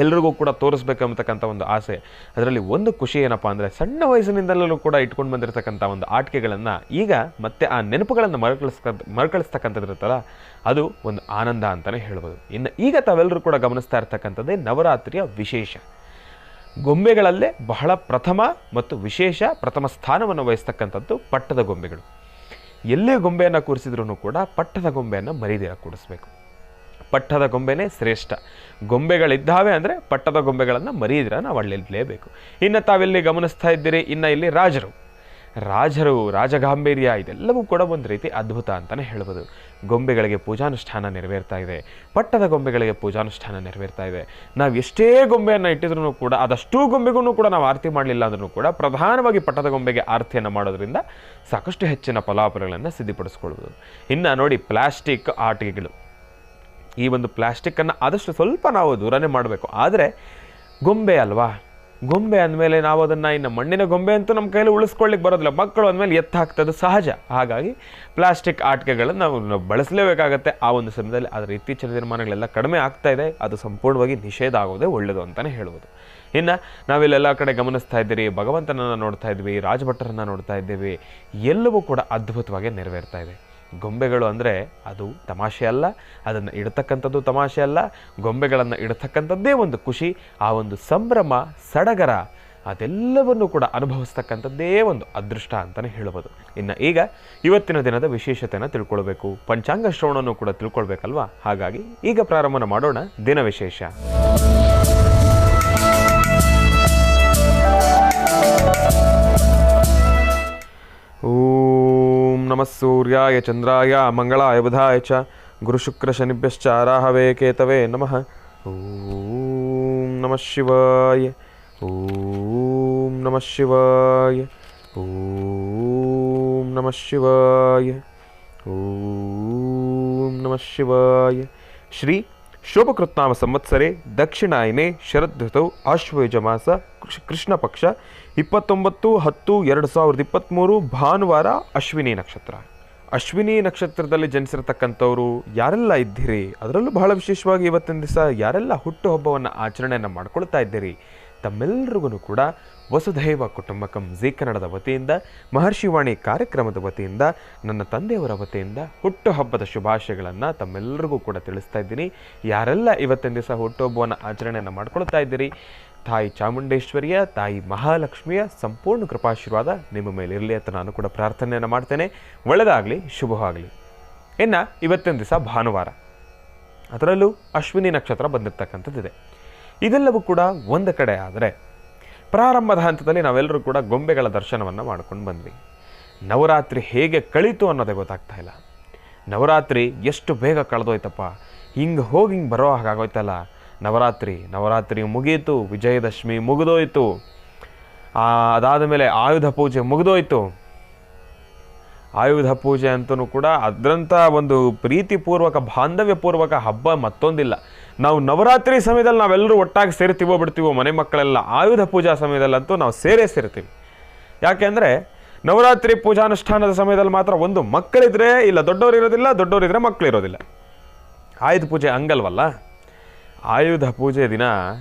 ಎಲ್ರಿಗೂ ಕೂಡ ತೋರಿಸ್ಬೇಕಂಬತಕ್ಕಂಥ ಒಂದು ಆಸೆ. ಅದರಲ್ಲಿ ಒಂದು ಖುಷಿ ಏನಪ್ಪ ಅಂದರೆ, ಸಣ್ಣ ವಯಸ್ಸಿನಿಂದಲೂ ಕೂಡ ಇಟ್ಕೊಂಡು ಬಂದಿರತಕ್ಕಂಥ ಒಂದು ಆಟಿಕೆಗಳನ್ನು ಈಗ ಮತ್ತೆ ಆ ನೆನಪುಗಳನ್ನು ಮರುಕಳಿಸ್ತಕ್ಕಂಥದ್ದು ಇರುತ್ತಲ್ಲ, ಅದು ಒಂದು ಆನಂದ ಅಂತಲೇ ಹೇಳ್ಬೋದು. ಇನ್ನು ಈಗ ತಾವೆಲ್ಲರೂ ಕೂಡ ಗಮನಿಸ್ತಾ ಇರ್ತಕ್ಕಂಥದ್ದೇ ನವರಾತ್ರಿಯ ವಿಶೇಷ. ಗೊಂಬೆಗಳಲ್ಲೇ ಬಹಳ ಪ್ರಥಮ ಮತ್ತು ವಿಶೇಷ ಪ್ರಥಮ ಸ್ಥಾನವನ್ನು ವಹಿಸ್ತಕ್ಕಂಥದ್ದು ಪಟ್ಟದ ಗೊಂಬೆಗಳು. ಎಲ್ಲೇ ಗೊಂಬೆಯನ್ನು ಕೂರಿಸಿದ್ರೂ ಕೂಡ ಪಟ್ಟದ ಗೊಂಬೆಯನ್ನು ಮರೀದಿರ ಕೂಡಿಸ್ಬೇಕು. ಪಟ್ಟದ ಗೊಂಬೆನೇ ಶ್ರೇಷ್ಠ. ಗೊಂಬೆಗಳಿದ್ದಾವೆ ಅಂದರೆ ಪಟ್ಟದ ಗೊಂಬೆಗಳನ್ನು ಮರೀದಿರ ನಾವು ಅಲ್ಲಿರಲೇಬೇಕು. ಇನ್ನು ತಾವೆಲ್ಲಿ ಗಮನಿಸ್ತಾ ಇದ್ದೀರಿ, ಇನ್ನು ಇಲ್ಲಿ ರಾಜರು ರಾಜಗಾಂಭೀರ್ಯ ಇದೆಲ್ಲವೂ ಕೂಡ ಒಂದು ರೀತಿ ಅದ್ಭುತ ಅಂತಲೇ ಹೇಳ್ಬೋದು. ಗೊಂಬೆಗಳಿಗೆ ಪೂಜಾನುಷ್ಠಾನ ನೆರವೇರ್ತಾ ಇದೆ, ಪಟ್ಟದ ಗೊಂಬೆಗಳಿಗೆ ಪೂಜಾನುಷ್ಠಾನ ನೆರವೇರ್ತಾ ಇದೆ. ನಾವು ಎಷ್ಟೇ ಗೊಂಬೆಯನ್ನು ಇಟ್ಟಿದ್ರೂ ಕೂಡ ಅದಷ್ಟೂ ಗೊಂಬೆಗೂ ಕೂಡ ನಾವು ಆರತಿ ಮಾಡಲಿಲ್ಲ ಅಂದ್ರೂ ಕೂಡ ಪ್ರಧಾನವಾಗಿ ಪಟ್ಟದ ಗೊಂಬೆಗೆ ಆರತಿಯನ್ನು ಮಾಡೋದ್ರಿಂದ ಸಾಕಷ್ಟು ಹೆಚ್ಚಿನ ಫಲಾಫಲಗಳನ್ನು ಸಿದ್ಧಪಡಿಸ್ಕೊಳ್ಬೋದು. ಇನ್ನು ನೋಡಿ, ಪ್ಲಾಸ್ಟಿಕ್ ಆಟಿಕೆಗಳು, ಈ ಒಂದು ಪ್ಲಾಸ್ಟಿಕ್ಕನ್ನು ಆದಷ್ಟು ಸ್ವಲ್ಪ ನಾವು ದೂರನೇ ಮಾಡಬೇಕು. ಆದರೆ ಗೊಂಬೆ ಅಲ್ವಾ, ಗೊಂಬೆ ಅಂದಮೇಲೆ ನಾವು ಅದನ್ನು ಇನ್ನು ಮಣ್ಣಿನ ಗೊಂಬೆ ಅಂತೂ ನಮ್ಮ ಕೈಯಲ್ಲಿ ಉಳಿಸ್ಕೊಳ್ಳಿಕ್ಕೆ ಬರೋದಿಲ್ಲ. ಮಕ್ಕಳು ಅಂದಮೇಲೆ ಎತ್ತಾಗ್ತದೆ ಸಹಜ. ಹಾಗಾಗಿ ಪ್ಲಾಸ್ಟಿಕ್ ಆಟಿಕೆಗಳನ್ನು ನಾವು ಬಳಸಲೇಬೇಕಾಗತ್ತೆ ಆ ಒಂದು ಸಮಯದಲ್ಲಿ. ಆದರೆ ಇತ್ತೀಚಿನ ದಿನಮಾನಗಳೆಲ್ಲ ಕಡಿಮೆ ಆಗ್ತಾ ಇದೆ, ಅದು ಸಂಪೂರ್ಣವಾಗಿ ನಿಷೇಧ ಆಗೋದೇ ಒಳ್ಳೆಯದು ಅಂತಲೇ ಹೇಳ್ಬೋದು. ಇನ್ನು ನಾವಿಲ್ಲೆಲ್ಲ ಕಡೆ ಗಮನಿಸ್ತಾ ಇದ್ದೀರಿ, ಭಗವಂತನನ್ನು ನೋಡ್ತಾ ಇದ್ವಿ, ರಾಜಭಟ್ಟರನ್ನು ನೋಡ್ತಾ ಇದ್ದೀವಿ, ಎಲ್ಲವೂ ಕೂಡ ಅದ್ಭುತವಾಗಿ ನೆರವೇರ್ತಾ ಇದೆ. ಗೊಂಬೆಗಳು ಅಂದರೆ ಅದು ತಮಾಷೆ ಅಲ್ಲ, ಅದನ್ನು ಇಡ್ತಕ್ಕಂಥದ್ದು ತಮಾಷೆ ಅಲ್ಲ. ಗೊಂಬೆಗಳನ್ನು ಇಡ್ತಕ್ಕಂಥದ್ದೇ ಒಂದು ಖುಷಿ, ಆ ಒಂದು ಸಂಭ್ರಮ, ಸಡಗರ, ಅದೆಲ್ಲವನ್ನು ಕೂಡ ಅನುಭವಿಸ್ತಕ್ಕಂಥದ್ದೇ ಒಂದು ಅದೃಷ್ಟ ಅಂತಲೇ ಹೇಳ್ಬೋದು. ಇನ್ನು ಈಗ ಇವತ್ತಿನ ದಿನದ ವಿಶೇಷತೆಯನ್ನು ತಿಳ್ಕೊಳ್ಬೇಕು, ಪಂಚಾಂಗ ಶ್ರವಣವನ್ನು ಕೂಡ ತಿಳ್ಕೊಳ್ಬೇಕಲ್ವಾ. ಹಾಗಾಗಿ ಈಗ ಪ್ರಾರಂಭ ಮಾಡೋಣ ದಿನ ವಿಶೇಷ. ಓಂ ನಮಃ ಸೂರ್ಯಾಯ ಚಂದ್ರಾಯ ಮಂಗಳಾಯ ಬುಧಾಯ ಚ ಗುರುಶುಕ್ರ ಶನಿಭ್ಯಶ್ಚ ರಾಹವೇ ಕೇತವೇ ನಮಃ. ಓಂ ನಮಃ ಶಿವಾಯ, ಓಂ ನಮಃ ಶಿವಾಯ, ಓಂ ನಮಃ ಶಿವಾಯ, ಓಂ ನಮಃ ಶಿವಾಯ. ಶ್ರೀ ಶೋಭಕೃತ್ನಾಮ ಸಂವತ್ಸರೆ ದಕ್ಷಿಣಾಯನೆ ಶರದೃತೌ ಆಶ್ವಯುಜ ಮಾಸ ಕೃಷ್ಣ ಪಕ್ಷ 29/10/2023 ಭಾನುವಾರ ಅಶ್ವಿನಿ ನಕ್ಷತ್ರ. ಅಶ್ವಿನಿ ನಕ್ಷತ್ರದಲ್ಲಿ ಜನಿಸಿರತಕ್ಕಂಥವ್ರು ಯಾರೆಲ್ಲ ಇದ್ದೀರಿ, ಅದರಲ್ಲೂ ಬಹಳ ವಿಶೇಷವಾಗಿ ಇವತ್ತಿನ ದಿವಸ ಯಾರೆಲ್ಲ ಹುಟ್ಟುಹಬ್ಬವನ್ನು ಆಚರಣೆಯನ್ನು ಮಾಡ್ಕೊಳ್ತಾ ಇದ್ದೀರಿ, ತಮ್ಮೆಲ್ಲರಿಗೂ ಕೂಡ ವಸುಧೈವ ಕುಟುಂಬಕಂ ಜೀ ಕನ್ನಡದ ವತಿಯಿಂದ, ಮಹರ್ಷಿವಾಣಿ ಕಾರ್ಯಕ್ರಮದ ವತಿಯಿಂದ, ನನ್ನ ತಂದೆಯವರ ವತಿಯಿಂದ ಹುಟ್ಟುಹಬ್ಬದ ಶುಭಾಶಯಗಳನ್ನು ತಮ್ಮೆಲ್ಲರಿಗೂ ಕೂಡ ತಿಳಿಸ್ತಾ ಇದ್ದೀನಿ. ಯಾರೆಲ್ಲ ಇವತ್ತಿನ ದಿವಸ ಹುಟ್ಟುಹಬ್ಬವನ್ನು ಆಚರಣೆಯನ್ನು ಮಾಡ್ಕೊಳ್ತಾ ಇದ್ದೀರಿ, ತಾಯಿ ಚಾಮುಂಡೇಶ್ವರಿಯ, ತಾಯಿ ಮಹಾಲಕ್ಷ್ಮಿಯ ಸಂಪೂರ್ಣ ಕೃಪಾಶೀರ್ವಾದ ನಿಮ್ಮ ಮೇಲೆ ಇರಲಿ ಅಂತ ನಾನು ಕೂಡ ಪ್ರಾರ್ಥನೆಯನ್ನು ಮಾಡ್ತೇನೆ. ಒಳ್ಳೆಯದಾಗಲಿ, ಶುಭವಾಗಲಿ. ಇನ್ನು ಇವತ್ತಿನ ದಿವಸ ಭಾನುವಾರ, ಅದರಲ್ಲೂ ಅಶ್ವಿನಿ ನಕ್ಷತ್ರ ಬಂದಿರತಕ್ಕಂಥದ್ದಿದೆ. ಇದೆಲ್ಲವೂ ಕೂಡ ಒಂದು ಕಡೆ ಆದರೆ, ಪ್ರಾರಂಭದ ಹಂತದಲ್ಲಿ ನಾವೆಲ್ಲರೂ ಕೂಡ ಗೊಂಬೆಗಳ ದರ್ಶನವನ್ನು ಮಾಡ್ಕೊಂಡು ಬಂದ್ವಿ. ನವರಾತ್ರಿ ಹೇಗೆ ಕಳೀತು ಅನ್ನೋದೇ ಗೊತ್ತಾಗ್ತಾ ಇಲ್ಲ. ನವರಾತ್ರಿ ಎಷ್ಟು ಬೇಗ ಕಳೆದೋಯ್ತಪ್ಪ, ಹಿಂಗೆ ಹೋಗಿ ಹಿಂಗೆ ಬರೋ ಹಾಗಾಗೋಯ್ತಲ್ಲ. ನವರಾತ್ರಿ ಮುಗಿಯಿತು, ವಿಜಯದಶಮಿ ಮುಗಿದೋಯ್ತು, ಅದಾದ ಮೇಲೆ ಆಯುಧ ಪೂಜೆ ಮುಗಿದೋಯ್ತು. ಆಯುಧ ಪೂಜೆ ಅಂತೂ ಕೂಡ ಅದರಂಥ ಒಂದು ಪ್ರೀತಿಪೂರ್ವಕ ಬಾಂಧವ್ಯಪೂರ್ವಕ ಹಬ್ಬ ಮತ್ತೊಂದಿಲ್ಲ. ನಾವು ನವರಾತ್ರಿ ಸಮಯದಲ್ಲಿ ನಾವೆಲ್ಲರೂ ಒಟ್ಟಾಗಿ ಸೇರ್ತೀವೋ ಬಿಡ್ತೀವೋ, ಮನೆ ಮಕ್ಕಳೆಲ್ಲ ಆಯುಧ ಪೂಜಾ ಸಮಯದಲ್ಲಂತೂ ನಾವು ಸೇರ್ತೀವಿ. ಯಾಕೆಂದರೆ ನವರಾತ್ರಿ ಪೂಜಾನುಷ್ಠಾನದ ಸಮಯದಲ್ಲಿ ಮಾತ್ರ ಒಂದು ಮಕ್ಕಳಿದ್ರೆ ಇಲ್ಲ ದೊಡ್ಡವರು ಇರೋದಿಲ್ಲ, ದೊಡ್ಡವರಿದ್ರೆ ಮಕ್ಕಳು ಇರೋದಿಲ್ಲ. ಆಯುಧ ಪೂಜೆ ಹಂಗಲ್ವಲ್ಲ. ಆಯುಧ ಪೂಜೆ ದಿನ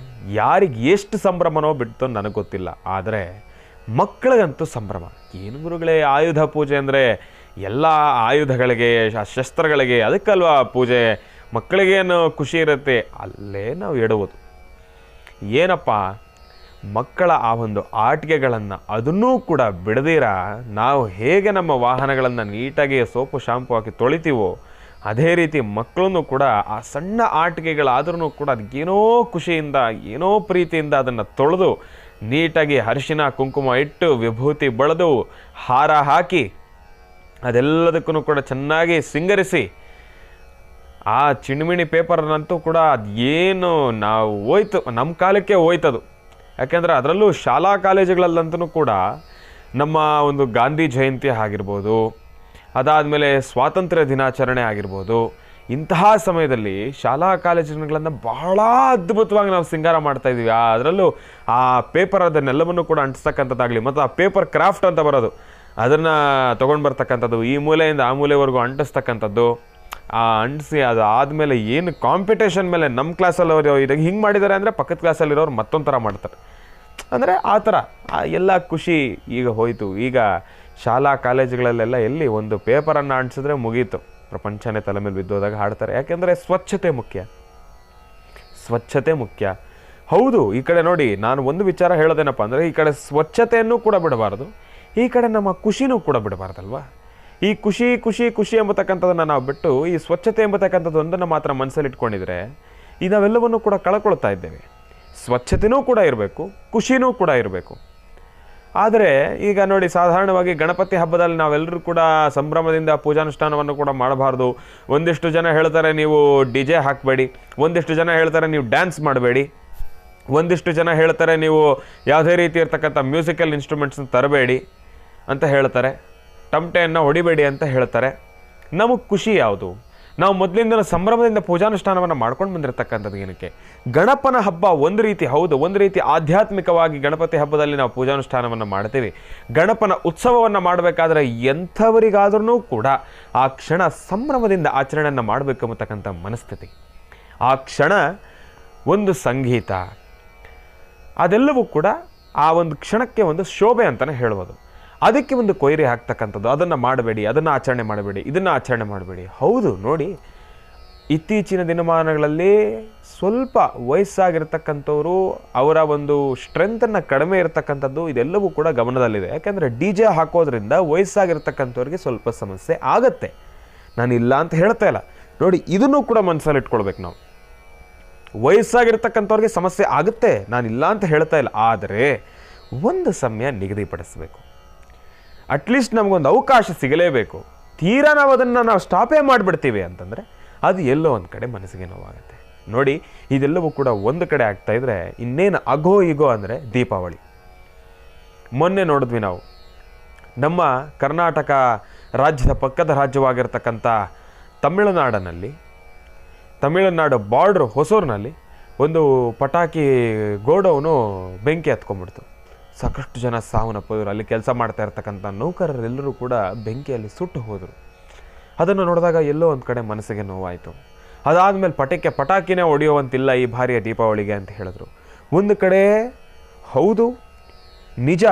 ಯಾರಿಗೆ ಎಷ್ಟು ಸಂಭ್ರಮನೋ ಬಿಡ್ತೋ ನನಗೆ ಗೊತ್ತಿಲ್ಲ, ಆದರೆ ಮಕ್ಕಳಿಗಂತೂ ಸಂಭ್ರಮ. ಏನು ಗುರುಗಳೇ ಆಯುಧ ಪೂಜೆ ಅಂದರೆ ಎಲ್ಲ ಆಯುಧಗಳಿಗೆ, ಶಸ್ತ್ರಗಳಿಗೆ, ಅದಕ್ಕಲ್ವಾ ಪೂಜೆ, ಮಕ್ಕಳಿಗೇನು ಖುಷಿ ಇರುತ್ತೆ. ಅಲ್ಲೇ ನಾವು ಎಡುವುದು ಏನಪ್ಪ, ಮಕ್ಕಳ ಆ ಒಂದು ಆಟಿಕೆಗಳನ್ನು ಅದನ್ನೂ ಕೂಡ ಬಿಡದಿರ ನಾವು ಹೇಗೆ ನಮ್ಮ ವಾಹನಗಳನ್ನು ನೀಟಾಗಿ ಸೋಪು ಶಾಂಪು ಹಾಕಿ ತೊಳಿತೀವೋ, ಅದೇ ರೀತಿ ಮಕ್ಕಳನ್ನು ಕೂಡ ಆ ಸಣ್ಣ ಆಟಿಕೆಗಳಾದ್ರೂ ಕೂಡ ಅದಕ್ಕೇನೋ ಖುಷಿಯಿಂದ, ಏನೋ ಪ್ರೀತಿಯಿಂದ ಅದನ್ನು ತೊಳೆದು ನೀಟಾಗಿ ಅರಿಶಿನ ಕುಂಕುಮ ಇಟ್ಟು ವಿಭೂತಿ ಬಳದು ಹಾರ ಹಾಕಿ ಅದೆಲ್ಲದಕ್ಕೂ ಕೂಡ ಚೆನ್ನಾಗಿ ಸಿಂಗರಿಸಿ, ಆ ಚಿಣ್ಮಿಣಿ ಪೇಪರ್ನಂತೂ ಕೂಡ ಅದೇನು ನಾವು ಹೋಯ್ತು, ನಮ್ಮ ಕಾಲಕ್ಕೆ ಹೋಯ್ತದು. ಯಾಕೆಂದರೆ ಅದರಲ್ಲೂ ಶಾಲಾ ಕಾಲೇಜುಗಳಲ್ಲಂತೂ ಕೂಡ ನಮ್ಮ ಒಂದು ಗಾಂಧಿ ಜಯಂತಿ ಆಗಿರ್ಬೋದು, ಅದಾದಮೇಲೆ ಸ್ವಾತಂತ್ರ್ಯ ದಿನಾಚರಣೆ ಆಗಿರ್ಬೋದು, ಇಂತಹ ಸಮಯದಲ್ಲಿ ಶಾಲಾ ಕಾಲೇಜುಗಳನ್ನು ಬಹಳ ಅದ್ಭುತವಾಗಿ ನಾವು ಸಿಂಗಾರ ಮಾಡ್ತಾ ಇದ್ದೀವಿ. ಅದರಲ್ಲೂ ಆ ಪೇಪರ್ ಅದನ್ನೆಲ್ಲವನ್ನು ಕೂಡ ಅಂಟಿಸ್ತಕ್ಕಂಥದ್ದಾಗಲಿ, ಮತ್ತು ಆ ಪೇಪರ್ ಕ್ರಾಫ್ಟ್ ಅಂತ ಬರೋದು, ಅದನ್ನು ತೊಗೊಂಡು ಬರ್ತಕ್ಕಂಥದ್ದು, ಈ ಮೂಲೆಯಿಂದ ಆ ಮೂಲೆವರೆಗೂ ಅಂಟಿಸ್ತಕ್ಕಂಥದ್ದು, ಅಂಟಿಸಿ ಅದು ಆದಮೇಲೆ ಏನು ಕಾಂಪಿಟೇಷನ್ ಮೇಲೆ ನಮ್ಮ ಕ್ಲಾಸಲ್ಲಿ ಅವರು ಇದಾಗ ಹಿಂಗೆ ಮಾಡಿದ್ದಾರೆ ಅಂದರೆ ಪಕ್ಕದ ಕ್ಲಾಸಲ್ಲಿರೋರು ಮತ್ತೊಂದು ಥರ ಮಾಡ್ತಾರೆ. ಅಂದರೆ ಆ ಥರ ಎಲ್ಲ ಖುಷಿ ಈಗ ಹೋಯಿತು. ಈಗ ಶಾಲಾ ಕಾಲೇಜುಗಳಲ್ಲೆಲ್ಲ ಎಲ್ಲಿ ಒಂದು ಪೇಪರನ್ನು ಅಂಟಿಸಿದ್ರೆ ಮುಗೀತು, ಪ್ರಪಂಚನೇ ತಲೆ ಮೇಲೆ ಬಿದ್ದೋದಾಗ ಹಾಡ್ತಾರೆ. ಯಾಕೆಂದರೆ ಸ್ವಚ್ಛತೆ ಮುಖ್ಯ, ಸ್ವಚ್ಛತೆ ಮುಖ್ಯ. ಹೌದು, ಈ ಕಡೆ ನೋಡಿ, ನಾನು ಒಂದು ವಿಚಾರ ಹೇಳೋದೇನಪ್ಪ ಅಂದರೆ, ಈ ಕಡೆ ಸ್ವಚ್ಛತೆಯನ್ನು ಕೂಡ ಬಿಡಬಾರ್ದು, ಈ ಕಡೆ ನಮ್ಮ ಖುಷಿನೂ ಕೂಡ ಬಿಡಬಾರ್ದಲ್ವ. ಈ ಖುಷಿ ಖುಷಿ ಖುಷಿ ಎಂಬತಕ್ಕಂಥದ್ದನ್ನು ನಾವು ಬಿಟ್ಟು ಈ ಸ್ವಚ್ಛತೆ ಎಂಬತಕ್ಕಂಥದ್ದು ಒಂದನ್ನು ಮಾತ್ರ ಮನಸ್ಸಲ್ಲಿ ಇಟ್ಕೊಂಡಿದ್ರೆ ಈ ನಾವೆಲ್ಲವನ್ನು ಕೂಡ ಕಳ್ಕೊಳ್ತಾ ಇದ್ದೇವೆ. ಸ್ವಚ್ಛತೆಯೂ ಕೂಡ ಇರಬೇಕು, ಖುಷಿನೂ ಕೂಡ ಇರಬೇಕು. ಆದರೆ ಈಗ ನೋಡಿ, ಸಾಧಾರಣವಾಗಿ ಗಣಪತಿ ಹಬ್ಬದಲ್ಲಿ ನಾವೆಲ್ಲರೂ ಕೂಡ ಸಂಭ್ರಮದಿಂದ ಪೂಜಾನುಷ್ಠಾನವನ್ನು ಕೂಡ ಮಾಡಬಾರ್ದು. ಒಂದಿಷ್ಟು ಜನ ಹೇಳ್ತಾರೆ ನೀವು DJ ಹಾಕಬೇಡಿ, ಒಂದಿಷ್ಟು ಜನ ಹೇಳ್ತಾರೆ ನೀವು ಡ್ಯಾನ್ಸ್ ಮಾಡಬೇಡಿ, ಒಂದಿಷ್ಟು ಜನ ಹೇಳ್ತಾರೆ ನೀವು ಯಾವುದೇ ರೀತಿ ಇರ್ತಕ್ಕಂಥ ಮ್ಯೂಸಿಕಲ್ ಇನ್ಸ್ಟ್ರೂಮೆಂಟ್ಸ್ನ ತರಬೇಡಿ ಅಂತ ಹೇಳ್ತಾರೆ, ಟಮಟೆಯನ್ನು ಹೊಡಿಬೇಡಿ ಅಂತ ಹೇಳ್ತಾರೆ. ನಮಗೆ ಖುಷಿ ಯಾವುದು? ನಾವು ಮೊದಲಿಂದ ಸಂಭ್ರಮದಿಂದ ಪೂಜಾನುಷ್ಠಾನವನ್ನು ಮಾಡ್ಕೊಂಡು ಬಂದಿರತಕ್ಕಂಥದ್ದು ಏನಕ್ಕೆ? ಗಣಪನ ಹಬ್ಬ ಒಂದು ರೀತಿ, ಹೌದು, ಒಂದು ರೀತಿ ಆಧ್ಯಾತ್ಮಿಕವಾಗಿ ಗಣಪತಿ ಹಬ್ಬದಲ್ಲಿ ನಾವು ಪೂಜಾನುಷ್ಠಾನವನ್ನು ಮಾಡ್ತೀವಿ. ಗಣಪನ ಉತ್ಸವವನ್ನು ಮಾಡಬೇಕಾದ್ರೆ ಎಂಥವರಿಗಾದ್ರೂ ಕೂಡ ಆ ಕ್ಷಣ ಸಂಭ್ರಮದಿಂದ ಆಚರಣೆಯನ್ನು ಮಾಡಬೇಕು ಎಂಬತಕ್ಕಂಥ ಮನಸ್ಥಿತಿ, ಆ ಕ್ಷಣ ಒಂದು ಸಂಗೀತ, ಅದೆಲ್ಲವೂ ಕೂಡ ಆ ಒಂದು ಕ್ಷಣಕ್ಕೆ ಒಂದು ಶೋಭೆ ಅಂತಲೇ ಹೇಳ್ಬೋದು. ಅದಕ್ಕೆ ಒಂದು ಕೊಯ್ರಿ ಹಾಕ್ತಕ್ಕಂಥದ್ದು, ಅದನ್ನು ಮಾಡಬೇಡಿ, ಅದನ್ನು ಆಚರಣೆ ಮಾಡಬೇಡಿ, ಇದನ್ನು ಆಚರಣೆ ಮಾಡಬೇಡಿ. ಹೌದು ನೋಡಿ, ಇತ್ತೀಚಿನ ದಿನಮಾನಗಳಲ್ಲಿ ಸ್ವಲ್ಪ ವಯಸ್ಸಾಗಿರ್ತಕ್ಕಂಥವ್ರು ಅವರ ಒಂದು ಸ್ಟ್ರೆಂತನ್ನು ಕಡಿಮೆ ಇರತಕ್ಕಂಥದ್ದು ಇದೆಲ್ಲವೂ ಕೂಡ ಗಮನದಲ್ಲಿದೆ. ಯಾಕೆಂದರೆ DJ ಹಾಕೋದ್ರಿಂದ ವಯಸ್ಸಾಗಿರ್ತಕ್ಕಂಥವ್ರಿಗೆ ಸ್ವಲ್ಪ ಸಮಸ್ಯೆ ಆಗತ್ತೆ. ನಾನು ಇಲ್ಲ ಅಂತ ಹೇಳ್ತಾ ಇಲ್ಲ ನೋಡಿ, ಇದನ್ನು ಕೂಡ ಮನಸ್ಸಲ್ಲಿ ಇಟ್ಕೊಳ್ಬೇಕು ನಾವು. ವಯಸ್ಸಾಗಿರ್ತಕ್ಕಂಥವ್ರಿಗೆ ಸಮಸ್ಯೆ ಆಗುತ್ತೆ, ನಾನಿಲ್ಲ ಅಂತ ಹೇಳ್ತಾ ಇಲ್ಲ. ಆದರೆ ಒಂದು ಸಮಯ ನಿಗದಿಪಡಿಸಬೇಕು, ಅಟ್ಲೀಸ್ಟ್ ನಮಗೊಂದು ಅವಕಾಶ ಸಿಗಲೇಬೇಕು. ತೀರಾ ನಾವು ಅದನ್ನು ಸ್ಟಾಪೇ ಮಾಡಿಬಿಡ್ತೀವಿ ಅಂತಂದರೆ ಅದು ಎಲ್ಲೋ ಒಂದು ಕಡೆ ಮನಸ್ಸಿಗೆ ನೋವಾಗುತ್ತೆ. ನೋಡಿ, ಇದೆಲ್ಲವೂ ಕೂಡ ಒಂದು ಕಡೆ ಆಗ್ತಾಯಿದ್ರೆ ಇನ್ನೇನು ಅಗೋ ಈಗೋ ಅಂದರೆ ದೀಪಾವಳಿ. ಮೊನ್ನೆ ನೋಡಿದ್ವಿ ನಾವು, ನಮ್ಮ ಕರ್ನಾಟಕ ರಾಜ್ಯದ ಪಕ್ಕದ ರಾಜ್ಯವಾಗಿರ್ತಕ್ಕಂಥ ತಮಿಳುನಾಡು ಬಾರ್ಡ್ರ್ ಹೊಸೂರಿನಲ್ಲಿ ಒಂದು ಪಟಾಕಿ ಗೋಡೌನು ಬೆಂಕಿ ಹತ್ಕೊಂಡ್ಬಿಡ್ತು. ಸಾಕಷ್ಟು ಜನ ಸಾವನ್ನಪ್ಪಿದ್ರು. ಅಲ್ಲಿ ಕೆಲಸ ಮಾಡ್ತಾ ಇರ್ತಕ್ಕಂಥ ನೌಕರರೆಲ್ಲರೂ ಕೂಡ ಬೆಂಕಿಯಲ್ಲಿ ಸುಟ್ಟು ಹೋದರು. ಅದನ್ನು ನೋಡಿದಾಗ ಎಲ್ಲೋ ಒಂದು ಕಡೆ ಮನಸ್ಸಿಗೆ ನೋವಾಯಿತು. ಅದಾದಮೇಲೆ ಪಟಾಕಿನೇ ಹೊಡೆಯುವಂತಿಲ್ಲ ಈ ಬಾರಿಯ ದೀಪಾವಳಿಗೆ ಅಂತ ಹೇಳಿದ್ರು. ಒಂದು ಕಡೆ ಹೌದು, ನಿಜ,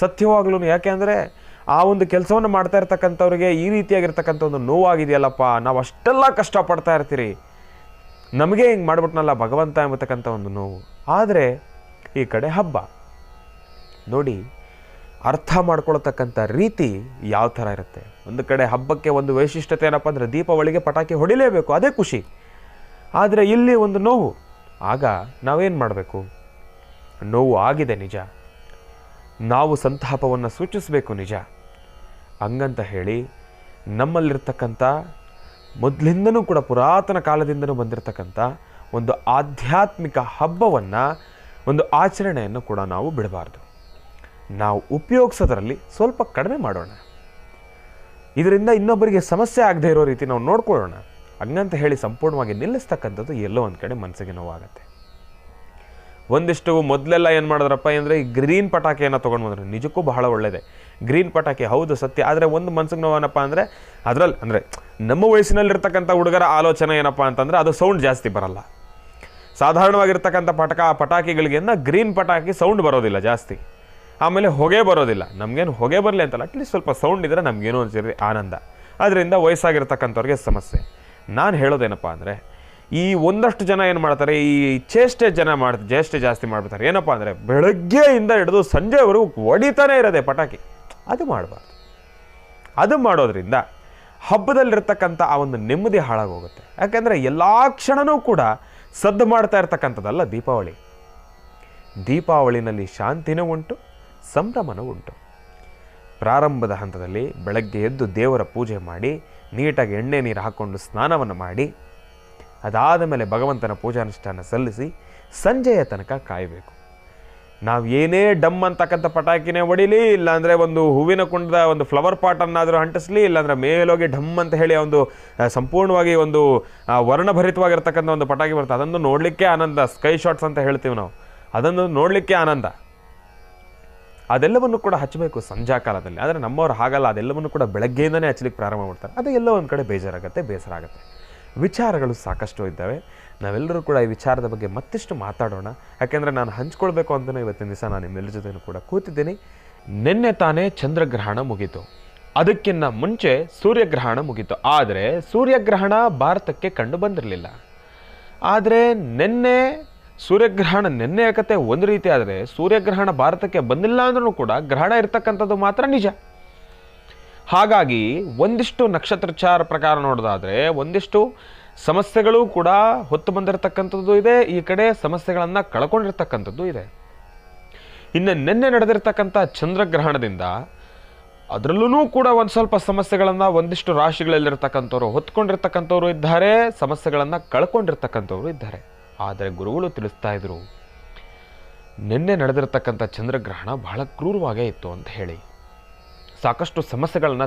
ಸತ್ಯವಾಗ್ಲೂ. ಯಾಕೆ ಅಂದರೆ ಆ ಒಂದು ಕೆಲಸವನ್ನು ಮಾಡ್ತಾ ಇರ್ತಕ್ಕಂಥವ್ರಿಗೆ ಈ ರೀತಿಯಾಗಿರ್ತಕ್ಕಂಥ ಒಂದು ನೋವಾಗಿದೆಯಲ್ಲಪ್ಪ, ನಾವು ಅಷ್ಟೆಲ್ಲ ಕಷ್ಟಪಡ್ತಾ ಇರ್ತೀರಿ, ನಮಗೆ ಹಿಂಗೆ ಮಾಡ್ಬಿಟ್ನಲ್ಲ ಭಗವಂತ ಎಂಬತಕ್ಕಂಥ ಒಂದು ನೋವು. ಆದರೆ ಈ ಕಡೆ ಹಬ್ಬ ನೋಡಿ, ಅರ್ಥ ಮಾಡ್ಕೊಳ್ತಕ್ಕಂಥ ರೀತಿ ಯಾವ ಥರ ಇರುತ್ತೆ. ಒಂದು ಕಡೆ ಹಬ್ಬಕ್ಕೆ ಒಂದು ವೈಶಿಷ್ಟ್ಯತೆ ಏನಪ್ಪ ಅಂದರೆ ದೀಪಾವಳಿಗೆ ಪಟಾಕಿ ಹೊಡಿಲೇಬೇಕು, ಅದೇ ಖುಷಿ. ಆದರೆ ಇಲ್ಲಿ ಒಂದು ನೋವು, ಆಗ ನಾವೇನು ಮಾಡಬೇಕು? ನೋವು ಆಗಿದೆ ನಿಜ, ನಾವು ಸಂತಾಪವನ್ನು ಸೂಚಿಸಬೇಕು ನಿಜ. ಹಂಗಂತ ಹೇಳಿ ನಮ್ಮಲ್ಲಿರ್ತಕ್ಕಂಥ ಮೊದಲಿಂದನೂ ಕೂಡ ಪುರಾತನ ಕಾಲದಿಂದನೂ ಬಂದಿರತಕ್ಕಂಥ ಒಂದು ಆಧ್ಯಾತ್ಮಿಕ ಹಬ್ಬವನ್ನು, ಒಂದು ಆಚರಣೆಯನ್ನು ಕೂಡ ನಾವು ಬಿಡಬಾರ್ದು. ನಾವು ಉಪಯೋಗಿಸೋದ್ರಲ್ಲಿ ಸ್ವಲ್ಪ ಕಡಿಮೆ ಮಾಡೋಣ. ಇದರಿಂದ ಇನ್ನೊಬ್ಬರಿಗೆ ಸಮಸ್ಯೆ ಆಗದೆ ಇರೋ ರೀತಿ ನಾವು ನೋಡ್ಕೊಳ್ಳೋಣ. ಹಂಗಂತ ಹೇಳಿ ಸಂಪೂರ್ಣವಾಗಿ ನಿಲ್ಲಿಸ್ತಕ್ಕಂಥದ್ದು ಎಲ್ಲೋ ಒಂದು ಕಡೆ ಮನಸ್ಸಿಗೆ ನೋವಾಗುತ್ತೆ. ಒಂದಿಷ್ಟು ಮೊದಲೆಲ್ಲ ಏನು ಮಾಡಿದ್ರಪ್ಪ ಅಂದರೆ ಈ ಗ್ರೀನ್ ಪಟಾಕಿಯನ್ನು ತೊಗೊಂಡು ಬಂದರು. ನಿಜಕ್ಕೂ ಬಹಳ ಒಳ್ಳೆಯದೇ ಗ್ರೀನ್ ಪಟಾಕಿ, ಹೌದು ಸತ್ಯ. ಆದರೆ ಒಂದು ಮನಸ್ಸಿಗೆ ನೋವೇನಪ್ಪ ಅಂದರೆ ಅದರಲ್ಲಿ ಅಂದರೆ ನಮ್ಮ ವಯಸ್ಸಿನಲ್ಲಿರ್ತಕ್ಕಂಥ ಹುಡುಗರ ಆಲೋಚನೆ ಏನಪ್ಪ ಅಂತಂದರೆ ಅದು ಸೌಂಡ್ ಜಾಸ್ತಿ ಬರಲ್ಲ. ಸಾಧಾರಣವಾಗಿರ್ತಕ್ಕಂಥ ಪಟಾಕಿಗಳಿಗೆ ಗ್ರೀನ್ ಪಟಾಕಿ ಸೌಂಡ್ ಬರೋದಿಲ್ಲ ಜಾಸ್ತಿ, ಆಮೇಲೆ ಹೊಗೆ ಬರೋದಿಲ್ಲ. ನಮಗೇನು ಹೊಗೆ ಬರಲಿ ಅಂತಲ್ಲ, ಅಟ್ಲೀಸ್ಟ್ ಸ್ವಲ್ಪ ಸೌಂಡ್ ಇದ್ದರೆ ನಮಗೇನು ಅನಿಸಿದ್ರೆ ಆನಂದ. ಅದರಿಂದ ವಯಸ್ಸಾಗಿರ್ತಕ್ಕಂಥವ್ರಿಗೆ ಸಮಸ್ಯೆ. ನಾನು ಹೇಳೋದೇನಪ್ಪ ಅಂದರೆ ಈ ಒಂದಷ್ಟು ಜನ ಏನು ಮಾಡ್ತಾರೆ, ಈ ಚೇಷ್ಟೆ ಜಾಸ್ತಿ ಮಾಡ್ಬಿಡ್ತಾರೆ. ಏನಪ್ಪ ಅಂದರೆ ಬೆಳಗ್ಗೆಯಿಂದ ಹಿಡಿದು ಸಂಜೆವರೆಗೂ ಹೊಡಿತಾನೆ ಇರೋದೆ ಪಟಾಕಿ. ಅದು ಮಾಡಬಾರ್ದು. ಅದು ಮಾಡೋದ್ರಿಂದ ಹಬ್ಬದಲ್ಲಿರ್ತಕ್ಕಂಥ ಆ ಒಂದು ನೆಮ್ಮದಿ ಹಾಳಾಗೋಗುತ್ತೆ. ಯಾಕೆಂದರೆ ಎಲ್ಲ ಕ್ಷಣವೂ ಕೂಡ ಸದ್ದು ಮಾಡ್ತಾ ಇರ್ತಕ್ಕಂಥದ್ದಲ್ಲ ದೀಪಾವಳಿ. ದೀಪಾವಳಿನಲ್ಲಿ ಶಾಂತಿನೂ ಉಂಟು, ಸಂಭ್ರಮನೂ ಉಂಟು. ಪ್ರಾರಂಭದ ಹಂತದಲ್ಲಿ ಬೆಳಗ್ಗೆ ಎದ್ದು ದೇವರ ಪೂಜೆ ಮಾಡಿ, ನೀಟಾಗಿ ಎಣ್ಣೆ ನೀರು ಹಾಕ್ಕೊಂಡು ಸ್ನಾನವನ್ನು ಮಾಡಿ, ಅದಾದ ಮೇಲೆ ಭಗವಂತನ ಪೂಜಾನುಷ್ಠಾನ ಸಲ್ಲಿಸಿ ಸಂಜೆಯ ತನಕ ಕಾಯಬೇಕು. ನಾವು ಏನೇ ಡಮ್ ಅಂತಕ್ಕಂಥ ಪಟಾಕಿನೇ ಹೊಡಿಲಿ, ಇಲ್ಲಾಂದರೆ ಒಂದು ಹೂವಿನ ಕುಂಡದ ಒಂದು ಫ್ಲವರ್ ಪಾಟನ್ನಾದರೂ ಅಂಟಿಸ್ಲಿ, ಇಲ್ಲಾಂದರೆ ಮೇಲೋಗಿ ಢಮ್ ಅಂತ ಹೇಳಿ ಒಂದು ಸಂಪೂರ್ಣವಾಗಿ ಒಂದು ವರ್ಣಭರಿತವಾಗಿರ್ತಕ್ಕಂಥ ಒಂದು ಪಟಾಕಿ ಬರುತ್ತೆ. ಅದನ್ನು ನೋಡಲಿಕ್ಕೆ ಆನಂದ, ಸ್ಕೈ ಶಾಟ್ಸ್ ಅಂತ ಹೇಳ್ತೀವಿ ನಾವು, ಅದನ್ನು ನೋಡಲಿಕ್ಕೆ ಆನಂದ. ಅದೆಲ್ಲವನ್ನು ಕೂಡ ಹಚ್ಚಬೇಕು ಸಂಧ್ಯಾ ಕಾಲದಲ್ಲಿ. ಆದರೆ ನಮ್ಮವ್ರು ಹಾಗಲ್ಲ, ಅದೆಲ್ಲವನ್ನು ಕೂಡ ಬೆಳಗ್ಗೆಯಿಂದನೇ ಹಚ್ಚಲಿಕ್ಕೆ ಪ್ರಾರಂಭ ಮಾಡ್ತಾರೆ. ಅದು ಎಲ್ಲೋ ಒಂದು ಕಡೆ ಬೇಜಾರಾಗುತ್ತೆ, ಬೇಸರ ಆಗುತ್ತೆ. ವಿಚಾರಗಳು ಸಾಕಷ್ಟು ಇದ್ದಾವೆ. ನಾವೆಲ್ಲರೂ ಕೂಡ ಈ ವಿಚಾರದ ಬಗ್ಗೆ ಮತ್ತಿಷ್ಟು ಮಾತಾಡೋಣ. ಯಾಕೆಂದರೆ ನಾನು ಹಂಚ್ಕೊಳ್ಬೇಕು ಅಂತಲೇ ಇವತ್ತಿನ ದಿವಸ ನಾನು ನಿಮ್ಮೆಲ್ಲರ ಜೊತೆ ಕೂಡ ಕೂತಿದ್ದೀನಿ. ನಿನ್ನೆ ತಾನೇ ಚಂದ್ರಗ್ರಹಣ ಮುಗೀತು, ಅದಕ್ಕಿಂತ ಮುಂಚೆ ಸೂರ್ಯಗ್ರಹಣ ಮುಗೀತು. ಆದರೆ ಸೂರ್ಯಗ್ರಹಣ ಭಾರತಕ್ಕೆ ಕಂಡು ಬಂದಿರಲಿಲ್ಲ. ಆದರೆ ನಿನ್ನೆ ಸೂರ್ಯಗ್ರಹಣ, ನಿನ್ನೆ ಕತೆ ಒಂದು ರೀತಿ ಆದರೆ ಸೂರ್ಯಗ್ರಹಣ ಭಾರತಕ್ಕೆ ಬಂದಿಲ್ಲ ಅಂದ್ರೂ ಕೂಡ ಗ್ರಹಣ ಇರ್ತಕ್ಕಂಥದ್ದು ಮಾತ್ರ ನಿಜ. ಹಾಗಾಗಿ ಒಂದಿಷ್ಟು ನಕ್ಷತ್ರಚಾರ ಪ್ರಕಾರ ನೋಡೋದಾದರೆ ಒಂದಿಷ್ಟು ಸಮಸ್ಯೆಗಳು ಕೂಡ ಹೊತ್ತು ಬಂದಿರತಕ್ಕಂಥದ್ದು ಇದೆ, ಈ ಕಡೆ ಸಮಸ್ಯೆಗಳನ್ನು ಕಳ್ಕೊಂಡಿರ್ತಕ್ಕಂಥದ್ದು ಇದೆ. ಇನ್ನು ನಿನ್ನೆ ನಡೆದಿರ್ತಕ್ಕಂಥ ಚಂದ್ರಗ್ರಹಣದಿಂದ ಅದರಲ್ಲೂ ಕೂಡ ಒಂದು ಸ್ವಲ್ಪ ಸಮಸ್ಯೆಗಳನ್ನು ಒಂದಿಷ್ಟು ರಾಶಿಗಳಲ್ಲಿರ್ತಕ್ಕಂಥವ್ರು ಹೊತ್ಕೊಂಡಿರ್ತಕ್ಕಂಥವ್ರು ಇದ್ದಾರೆ, ಸಮಸ್ಯೆಗಳನ್ನು ಕಳ್ಕೊಂಡಿರ್ತಕ್ಕಂಥವ್ರು ಇದ್ದಾರೆ. ಆದರೆ ಗುರುಗಳು ತಿಳಿಸ್ತಾ ಇದ್ರು, ನಿನ್ನೆ ನಡೆದಿರ್ತಕ್ಕಂಥ ಚಂದ್ರಗ್ರಹಣ ಬಹಳ ಕ್ರೂರವಾಗೇ ಇತ್ತು ಅಂತ ಹೇಳಿ, ಸಾಕಷ್ಟು ಸಮಸ್ಯೆಗಳನ್ನು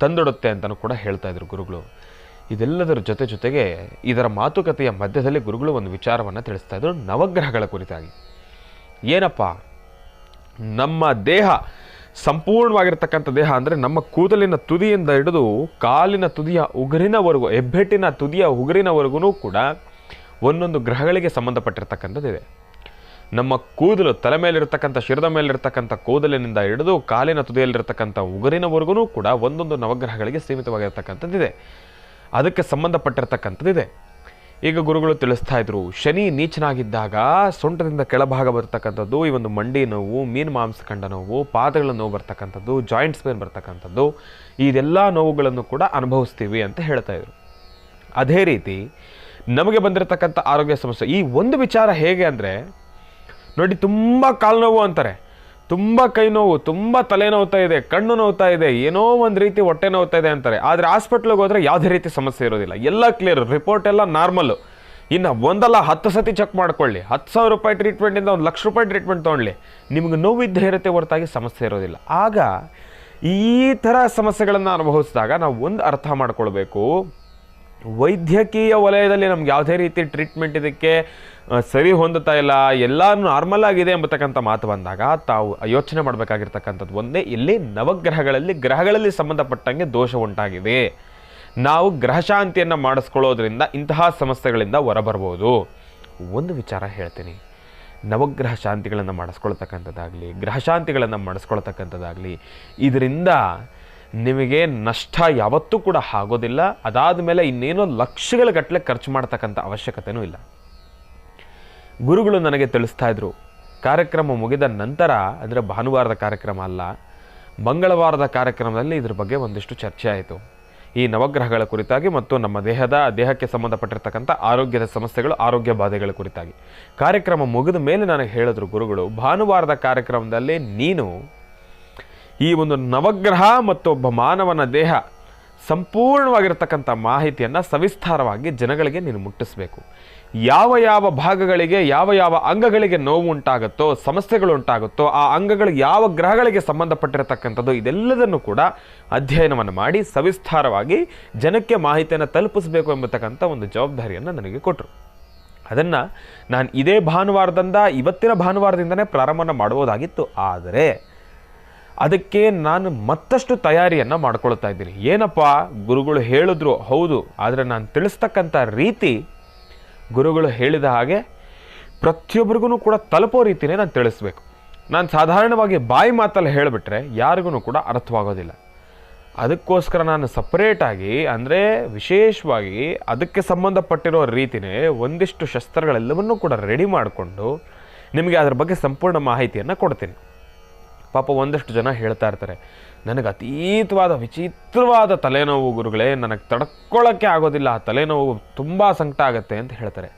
ತಂದೊಡುತ್ತೆ ಅಂತಲೂ ಕೂಡ ಹೇಳ್ತಾ ಇದ್ರು ಗುರುಗಳು. ಇದೆಲ್ಲದರ ಜೊತೆಗೆ ಇದರ ಮಾತುಕತೆಯ ಮಧ್ಯದಲ್ಲಿ ಗುರುಗಳು ಒಂದು ವಿಚಾರವನ್ನು ತಿಳಿಸ್ತಾ ಇದ್ರು ನವಗ್ರಹಗಳ ಕುರಿತಾಗಿ. ಏನಪ್ಪ, ನಮ್ಮ ದೇಹ ಸಂಪೂರ್ಣವಾಗಿರ್ತಕ್ಕಂಥ ದೇಹ ಅಂದರೆ ನಮ್ಮ ಕೂದಲಿನ ತುದಿಯಿಂದ ಹಿಡಿದು ಕಾಲಿನ ತುದಿಯ ಉಗುರಿನವರೆಗೂ, ಹೆಬ್ಬೆಟ್ಟಿನ ತುದಿಯ ಉಗುರಿನವರೆಗೂ ಕೂಡ ಒಂದೊಂದು ಗ್ರಹಗಳಿಗೆ ಸಂಬಂಧಪಟ್ಟಿರ್ತಕ್ಕಂಥದ್ದಿದೆ. ನಮ್ಮ ಕೂದಲು ತಲೆ ಮೇಲಿರ್ತಕ್ಕಂಥ, ಶಿರದ ಮೇಲಿರ್ತಕ್ಕಂಥ ಕೂದಲಿನಿಂದ ಹಿಡಿದು ಕಾಲಿನ ತುದಿಯಲ್ಲಿರ್ತಕ್ಕಂಥ ಉಗುರಿನವರೆಗೂ ಕೂಡ ಒಂದೊಂದು ನವಗ್ರಹಗಳಿಗೆ ಸೀಮಿತವಾಗಿರ್ತಕ್ಕಂಥದ್ದಿದೆ, ಅದಕ್ಕೆ ಸಂಬಂಧಪಟ್ಟಿರ್ತಕ್ಕಂಥದ್ದಿದೆ. ಈಗ ಗುರುಗಳು ತಿಳಿಸ್ತಾ ಇದ್ರು, ಶನಿ ನೀಚನಾಗಿದ್ದಾಗ ಸೊಂಟದಿಂದ ಕೆಳಭಾಗ ಬರ್ತಕ್ಕಂಥದ್ದು, ಈ ಒಂದು ಮಂಡಿ ನೋವು, ಮೀನು ಮಾಂಸಖಂಡ ನೋವು, ಪಾದಗಳ ನೋವು ಬರ್ತಕ್ಕಂಥದ್ದು, ಜಾಯಿಂಟ್ಸ್ ಪೇನ್ ಬರ್ತಕ್ಕಂಥದ್ದು, ಇದೆಲ್ಲ ನೋವುಗಳನ್ನು ಕೂಡ ಅನುಭವಿಸ್ತೀವಿ ಅಂತ ಹೇಳ್ತಾ ಇದ್ರು. ಅದೇ ರೀತಿ ನಮಗೆ ಬಂದಿರತಕ್ಕಂಥ ಆರೋಗ್ಯ ಸಮಸ್ಯೆ, ಈ ಒಂದು ವಿಚಾರ ಹೇಗೆ ಅಂದರೆ ನೋಡಿ, ತುಂಬ ಕಾಲು ನೋವು ಅಂತಾರೆ, ತುಂಬ ಕೈ ನೋವು, ತುಂಬ ತಲೆ ನೋವ್ತಾ ಇದೆ, ಕಣ್ಣು ನೋವ್ತಾ ಇದೆ, ಏನೋ ಒಂದು ರೀತಿ ಹೊಟ್ಟೆ ನೋವ್ತಾ ಇದೆ ಅಂತಾರೆ. ಆದರೆ ಹಾಸ್ಪಿಟ್ಲಿಗೆ ಹೋದರೆ ಯಾವುದೇ ರೀತಿ ಸಮಸ್ಯೆ ಇರೋದಿಲ್ಲ, ಎಲ್ಲ ಕ್ಲಿಯರ್, ರಿಪೋರ್ಟ್ ಎಲ್ಲ ನಾರ್ಮಲ್ಲು. ಇನ್ನು ಒಂದಲ್ಲ 10 ಸತಿ ಚೆಕ್ ಮಾಡ್ಕೊಳ್ಳಿ, 10,000 ರೂಪಾಯಿ ಟ್ರೀಟ್ಮೆಂಟಿಂದ 1,00,000 ರೂಪಾಯಿ ಟ್ರೀಟ್ಮೆಂಟ್ ತೊಗೊಳ್ಳಿ, ನಿಮ್ಗೆ ನೋವಿದ್ದೇ ಇರುತ್ತೆ ಹೊರತಾಗಿ ಸಮಸ್ಯೆ ಇರೋದಿಲ್ಲ. ಆಗ ಈ ಥರ ಸಮಸ್ಯೆಗಳನ್ನು ಅನುಭವಿಸಿದಾಗ ನಾವು ಒಂದು ಅರ್ಥ ಮಾಡ್ಕೊಳ್ಬೇಕು, ವೈದ್ಯಕೀಯ ವಲಯದಲ್ಲಿ ನಮ್ಗೆ ಯಾವುದೇ ರೀತಿ ಟ್ರೀಟ್ಮೆಂಟ್ ಇದಕ್ಕೆ ಸರಿ ಹೊಂದುತ್ತಾ ಇಲ್ಲ, ಎಲ್ಲ ನಾರ್ಮಲ್ ಆಗಿದೆ ಎಂಬತಕ್ಕಂಥ ಮಾತು ಬಂದಾಗ ತಾವು ಯೋಚನೆ ಮಾಡಬೇಕಾಗಿರ್ತಕ್ಕಂಥದ್ದು ಒಂದೇ, ಇಲ್ಲಿ ಗ್ರಹಗಳಲ್ಲಿ ಸಂಬಂಧಪಟ್ಟಂಗೆ ದೋಷ ಉಂಟಾಗಿದೆ. ನಾವು ಗ್ರಹಶಾಂತಿಯನ್ನು ಮಾಡಿಸ್ಕೊಳ್ಳೋದ್ರಿಂದ ಇಂತಹ ಸಮಸ್ಯೆಗಳಿಂದ ಹೊರಬರ್ಬೋದು. ಒಂದು ವಿಚಾರ ಹೇಳ್ತೀನಿ, ನವಗ್ರಹ ಶಾಂತಿಗಳನ್ನು ಮಾಡಿಸ್ಕೊಳ್ತಕ್ಕಂಥದ್ದಾಗಲಿ, ಗ್ರಹಶಾಂತಿಗಳನ್ನು ಮಾಡಿಸ್ಕೊಳ್ತಕ್ಕಂಥದ್ದಾಗಲಿ, ಇದರಿಂದ ನಿಮಗೆ ನಷ್ಟ ಯಾವತ್ತೂ ಕೂಡ ಆಗೋದಿಲ್ಲ. ಅದಾದ ಮೇಲೆ ಇನ್ನೇನೋ ಲಕ್ಷಗಳ ಗಟ್ಟಲೆ ಖರ್ಚು ಮಾಡ್ತಕ್ಕಂಥ ಅವಶ್ಯಕತೆಯೂ ಇಲ್ಲ. ಗುರುಗಳು ನನಗೆ ತಿಳಿಸ್ತಾ ಇದ್ರು, ಕಾರ್ಯಕ್ರಮ ಮುಗಿದ ನಂತರ, ಅಂದರೆ ಭಾನುವಾರದ ಕಾರ್ಯಕ್ರಮ ಅಲ್ಲ, ಮಂಗಳವಾರದ ಕಾರ್ಯಕ್ರಮದಲ್ಲಿ ಇದ್ರ ಬಗ್ಗೆ ಒಂದಿಷ್ಟು ಚರ್ಚೆ ಆಯಿತು, ಈ ನವಗ್ರಹಗಳ ಕುರಿತಾಗಿ ಮತ್ತು ನಮ್ಮ ದೇಹಕ್ಕೆ ಸಂಬಂಧಪಟ್ಟಿರ್ತಕ್ಕಂಥ ಆರೋಗ್ಯದ ಸಮಸ್ಯೆಗಳು, ಆರೋಗ್ಯ ಬಾಧೆಗಳ ಕುರಿತಾಗಿ. ಕಾರ್ಯಕ್ರಮ ಮುಗಿದ ಮೇಲೆ ನನಗೆ ಹೇಳಿದ್ರು ಗುರುಗಳು, ಭಾನುವಾರದ ಕಾರ್ಯಕ್ರಮದಲ್ಲಿ ನೀನು ಈ ಒಂದು ನವಗ್ರಹ ಮತ್ತು ಒಬ್ಬ ಮಾನವನ ದೇಹ ಸಂಪೂರ್ಣವಾಗಿರ್ತಕ್ಕಂಥ ಮಾಹಿತಿಯನ್ನು ಸವಿಸ್ತಾರವಾಗಿ ಜನಗಳಿಗೆ ನೀನು ಮುಟ್ಟಿಸಬೇಕು. ಯಾವ ಯಾವ ಭಾಗಗಳಿಗೆ, ಯಾವ ಯಾವ ಅಂಗಗಳಿಗೆ ನೋವು ಉಂಟಾಗುತ್ತೋ, ಸಮಸ್ಯೆಗಳು ಉಂಟಾಗುತ್ತೋ, ಆ ಅಂಗಗಳು ಯಾವ ಗ್ರಹಗಳಿಗೆ ಸಂಬಂಧಪಟ್ಟಿರತಕ್ಕಂಥದ್ದು, ಇದೆಲ್ಲದನ್ನು ಕೂಡ ಅಧ್ಯಯನವನ್ನು ಮಾಡಿ ಸವಿಸ್ತಾರವಾಗಿ ಜನಕ್ಕೆ ಮಾಹಿತಿಯನ್ನು ತಲುಪಿಸಬೇಕು ಎಂಬತಕ್ಕಂಥ ಒಂದು ಜವಾಬ್ದಾರಿಯನ್ನು ನನಗೆ ಕೊಟ್ಟರು. ಅದನ್ನು ನಾನು ಇದೇ ಭಾನುವಾರದಿಂದ, ಇವತ್ತಿನ ಭಾನುವಾರದಿಂದನೇ ಪ್ರಾರಂಭ ಮಾಡುವುದಾಗಿತ್ತು. ಆದರೆ ಅದಕ್ಕೆ ನಾನು ಮತ್ತಷ್ಟು ತಯಾರಿಯನ್ನು ಮಾಡ್ಕೊಳ್ತಾ ಇದ್ದೀನಿ. ಏನಪ್ಪ, ಗುರುಗಳು ಹೇಳಿದ್ರು ಹೌದು, ಆದರೆ ನಾನು ತಿಳಿಸ್ತಕ್ಕಂಥ ರೀತಿ ಗುರುಗಳು ಹೇಳಿದ ಹಾಗೆ ಪ್ರತಿಯೊಬ್ಬರಿಗೂ ಕೂಡ ತಲುಪೋ ರೀತಿಯೇ ನಾನು ತಿಳಿಸ್ಬೇಕು. ನಾನು ಸಾಧಾರಣವಾಗಿ ಬಾಯಿ ಮಾತಲ್ಲಿ ಹೇಳಿಬಿಟ್ರೆ ಯಾರಿಗೂ ಕೂಡ ಅರ್ಥವಾಗೋದಿಲ್ಲ. ಅದಕ್ಕೋಸ್ಕರ ನಾನು ಸಪ್ರೇಟಾಗಿ, ಅಂದರೆ ವಿಶೇಷವಾಗಿ ಅದಕ್ಕೆ ಸಂಬಂಧಪಟ್ಟಿರೋ ರೀತಿಯೇ ಒಂದಿಷ್ಟು ಶಸ್ತ್ರಗಳೆಲ್ಲವನ್ನೂ ಕೂಡ ರೆಡಿ ಮಾಡಿಕೊಂಡು ನಿಮಗೆ ಅದರ ಬಗ್ಗೆ ಸಂಪೂರ್ಣ ಮಾಹಿತಿಯನ್ನು ಕೊಡ್ತೀನಿ. ಪಾಪ ಒಂದಷ್ಟು ಜನ ಹೇಳ್ತಾ ಇರ್ತಾರೆ, ನನಗೆ ಅತೀತವಾದ ವಿಚಿತ್ರವಾದ ತಲೆನೋವು ಗುರುಗಳೇ, ನನಗೆ ತಡ್ಕೊಳ್ಳೋಕ್ಕೆ ಆಗೋದಿಲ್ಲ, ಆ ತಲೆನೋವು ತುಂಬ ಸಂಕಟ ಆಗುತ್ತೆ ಅಂತ ಹೇಳ್ತಾರೆ.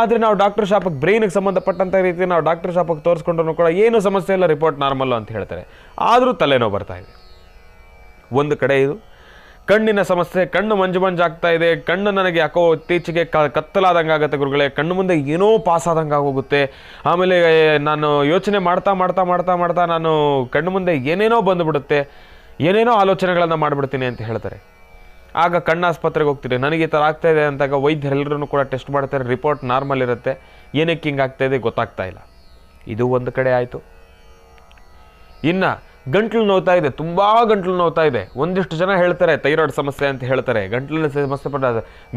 ಆದರೆ ನಾವು ಡಾಕ್ಟರ್ ಶಾಪಕ್ಕೆ, ಬ್ರೈನಿಗೆ ಸಂಬಂಧಪಟ್ಟಂಥ ರೀತಿ ನಾವು ಡಾಕ್ಟರ್ ಶಾಪಕ್ಕೆ ತೋರಿಸ್ಕೊಂಡ್ರೂ ಕೂಡ ಏನು ಸಮಸ್ಯೆ ಇಲ್ಲ, ರಿಪೋರ್ಟ್ ನಾರ್ಮಲ್ಲು ಅಂತ ಹೇಳ್ತಾರೆ. ಆದರೂ ತಲೆನೋವು ಬರ್ತಾ ಇದೆ. ಒಂದು ಕಡೆ ಇದು ಕಣ್ಣಿನ ಸಮಸ್ಯೆ, ಕಣ್ಣು ಮಂಜಾಗ್ತಾ ಇದೆ, ಕಣ್ಣು ನನಗೆ ಯಾಕೋ ಇತ್ತೀಚೆಗೆ ಕತ್ತಲಾದಂಗೆ ಆಗುತ್ತೆ ಗುರುಗಳೇ, ಕಣ್ಣು ಮುಂದೆ ಏನೋ ಪಾಸಾದಂಗೆ ಆಗೋಗುತ್ತೆ, ಆಮೇಲೆ ನಾನು ಯೋಚನೆ ಮಾಡ್ತಾ ಮಾಡ್ತಾ ಮಾಡ್ತಾ ಮಾಡ್ತಾ ನಾನು ಕಣ್ಣು ಮುಂದೆ ಏನೇನೋ ಬಂದುಬಿಡುತ್ತೆ, ಏನೇನೋ ಆಲೋಚನೆಗಳನ್ನು ಮಾಡಿಬಿಡ್ತೀನಿ ಅಂತ ಹೇಳ್ತಾರೆ. ಆಗ ಕಣ್ಣಾಸ್ಪತ್ರೆಗೆ ಹೋಗ್ತೀರಿ, ನನಗೆ ಈ ಥರ ಆಗ್ತಾಯಿದೆ ಅಂತಾಗ ವೈದ್ಯರೆಲ್ಲರೂ ಕೂಡ ಟೆಸ್ಟ್ ಮಾಡ್ತಾರೆ, ರಿಪೋರ್ಟ್ ನಾರ್ಮಲ್ ಇರುತ್ತೆ, ಏನಕ್ಕೆ ಹಿಂಗೆ ಆಗ್ತಾಯಿದೆ ಗೊತ್ತಾಗ್ತಾ ಇಲ್ಲ. ಇದು ಒಂದು ಕಡೆ ಆಯಿತು. ಇನ್ನು ಗಂಟ್ಲು ನೋವ್ತಾ ಇದೆ, ತುಂಬ ಗಂಟ್ಲು ನೋವ್ತಾ ಇದೆ. ಒಂದಿಷ್ಟು ಜನ ಹೇಳ್ತಾರೆ ಥೈರಾಯ್ಡ್ ಸಮಸ್ಯೆ ಅಂತ ಹೇಳ್ತಾರೆ. ಗಂಟ್ಲಿನ ಸಮಸ್ಯೆ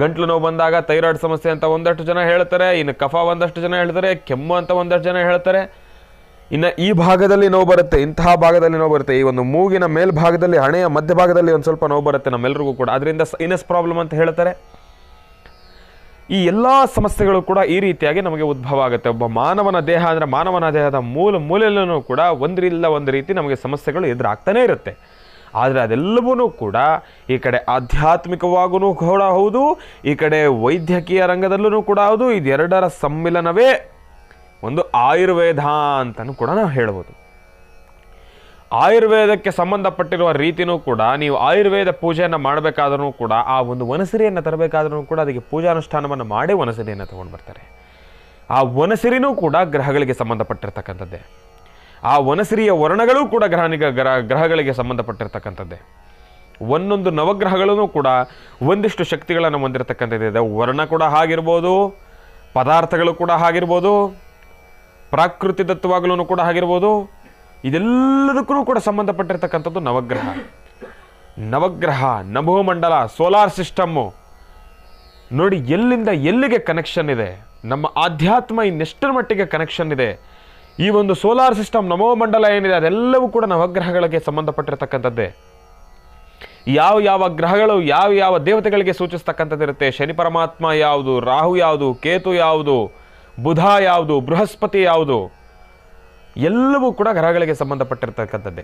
ಗಂಟ್ಲು ನೋವು ಬಂದಾಗ ಥೈರಾಯ್ಡ್ ಸಮಸ್ಯೆ ಅಂತ ಒಂದಷ್ಟು ಜನ ಹೇಳ್ತಾರೆ. ಇನ್ನು ಕಫ ಒಂದಷ್ಟು ಜನ ಹೇಳ್ತಾರೆ, ಕೆಮ್ಮು ಅಂತ ಒಂದಷ್ಟು ಜನ ಹೇಳ್ತಾರೆ. ಇನ್ನು ಈ ಭಾಗದಲ್ಲಿ ನೋವು ಬರುತ್ತೆ, ಇಂತಹ ಭಾಗದಲ್ಲಿ ನೋವು ಬರುತ್ತೆ, ಈ ಒಂದು ಮೂಗಿನ ಮೇಲ್ಭಾಗದಲ್ಲಿ, ಹಣೆಯ ಮಧ್ಯಭಾಗದಲ್ಲಿ ಒಂದು ಸ್ವಲ್ಪ ನೋವು ಬರುತ್ತೆ ನಮ್ಮೆಲ್ಲರಿಗೂ ಕೂಡ. ಅದರಿಂದ ಸೈನಸ್ ಪ್ರಾಬ್ಲಮ್ ಅಂತ ಹೇಳ್ತಾರೆ. ಈ ಎಲ್ಲ ಸಮಸ್ಯೆಗಳು ಕೂಡ ಈ ರೀತಿಯಾಗಿ ನಮಗೆ ಉದ್ಭವ ಆಗುತ್ತೆ. ಒಬ್ಬ ಮಾನವನ ದೇಹ ಅಂದರೆ ಮಾನವನ ದೇಹದ ಮೂಲೆಯಲ್ಲೂ ಕೂಡ ಒಂದರಿಲ್ಲ ಒಂದು ರೀತಿ ನಮಗೆ ಸಮಸ್ಯೆಗಳು ಎದುರಾಗ್ತಾನೆ ಇರುತ್ತೆ. ಆದರೆ ಅದೆಲ್ಲವೂ ಕೂಡ ಈ ಕಡೆ ಆಧ್ಯಾತ್ಮಿಕವಾಗೂ ಕೂಡ ಹೌದು, ಈ ಕಡೆ ವೈದ್ಯಕೀಯ ರಂಗದಲ್ಲೂ ಕೂಡ ಹೌದು. ಇದೆರಡರ ಸಮ್ಮಿಲನವೇ ಒಂದು ಆಯುರ್ವೇದ ಅಂತಲೂ ಕೂಡ ನಾವು ಹೇಳ್ಬೋದು. ಆಯುರ್ವೇದಕ್ಕೆ ಸಂಬಂಧಪಟ್ಟಿರುವ ರೀತಿಯೂ ಕೂಡ ನೀವು ಆಯುರ್ವೇದ ಪೂಜೆಯನ್ನು ಮಾಡಬೇಕಾದ್ರೂ ಕೂಡ ಆ ಒಂದು ವನಸಿರಿಯನ್ನು ತರಬೇಕಾದ್ರೂ ಕೂಡ ಅದಕ್ಕೆ ಪೂಜಾನುಷ್ಠಾನವನ್ನು ಮಾಡಿ ವನಸಿರಿಯನ್ನು ತಗೊಂಡು ಬರ್ತಾರೆ. ಆ ವನಸಿರಿನೂ ಕೂಡ ಗ್ರಹಗಳಿಗೆ ಸಂಬಂಧಪಟ್ಟಿರ್ತಕ್ಕಂಥದ್ದೇ. ಆ ವನಸಿರಿಯ ವರ್ಣಗಳೂ ಕೂಡ ಗ್ರಹಗಳಿಗೆ ಸಂಬಂಧಪಟ್ಟಿರ್ತಕ್ಕಂಥದ್ದೇ. ಒಂದೊಂದು ನವಗ್ರಹಗಳೂ ಕೂಡ ಒಂದಿಷ್ಟು ಶಕ್ತಿಗಳನ್ನು ಹೊಂದಿರತಕ್ಕಂಥದ್ದಿದೆ. ವರ್ಣ ಕೂಡ ಹಾಗಿರ್ಬೋದು, ಪದಾರ್ಥಗಳು ಕೂಡ ಹಾಗಿರ್ಬೋದು, ಪ್ರಾಕೃತಿ ತತ್ವಗಳೂ ಕೂಡ ಆಗಿರ್ಬೋದು. ಇದೆಲ್ಲದಕ್ಕೂ ಕೂಡ ಸಂಬಂಧಪಟ್ಟಿರ್ತಕ್ಕಂಥದ್ದು ನವಗ್ರಹ. ನಭೋಮಂಡಲ, ಸೋಲಾರ್ ಸಿಸ್ಟಮ್ಮು ನೋಡಿ ಎಲ್ಲಿಂದ ಎಲ್ಲಿಗೆ ಕನೆಕ್ಷನ್ ಇದೆ. ನಮ್ಮ ಆಧ್ಯಾತ್ಮ ಇನ್ನೆಷ್ಟರ ಮಟ್ಟಿಗೆ ಕನೆಕ್ಷನ್ ಇದೆ. ಈ ಒಂದು ಸೋಲಾರ್ ಸಿಸ್ಟಮ್, ನಭೋಮಂಡಲ ಏನಿದೆ ಅದೆಲ್ಲವೂ ಕೂಡ ನವಗ್ರಹಗಳಿಗೆ ಸಂಬಂಧಪಟ್ಟಿರ್ತಕ್ಕಂಥದ್ದೇ. ಯಾವ ಗ್ರಹಗಳು ಯಾವ ದೇವತೆಗಳಿಗೆ ಸೂಚಿಸ್ತಕ್ಕಂಥದ್ದಿರುತ್ತೆ. ಶನಿ ಪರಮಾತ್ಮ ಯಾವುದು, ರಾಹು ಯಾವುದು, ಕೇತು ಯಾವುದು, ಬುಧ ಯಾವುದು, ಬೃಹಸ್ಪತಿ ಯಾವುದು, ಎಲ್ಲವೂ ಕೂಡ ಗ್ರಹಗಳಿಗೆ ಸಂಬಂಧಪಟ್ಟಿರ್ತಕ್ಕಂಥದ್ದೇ.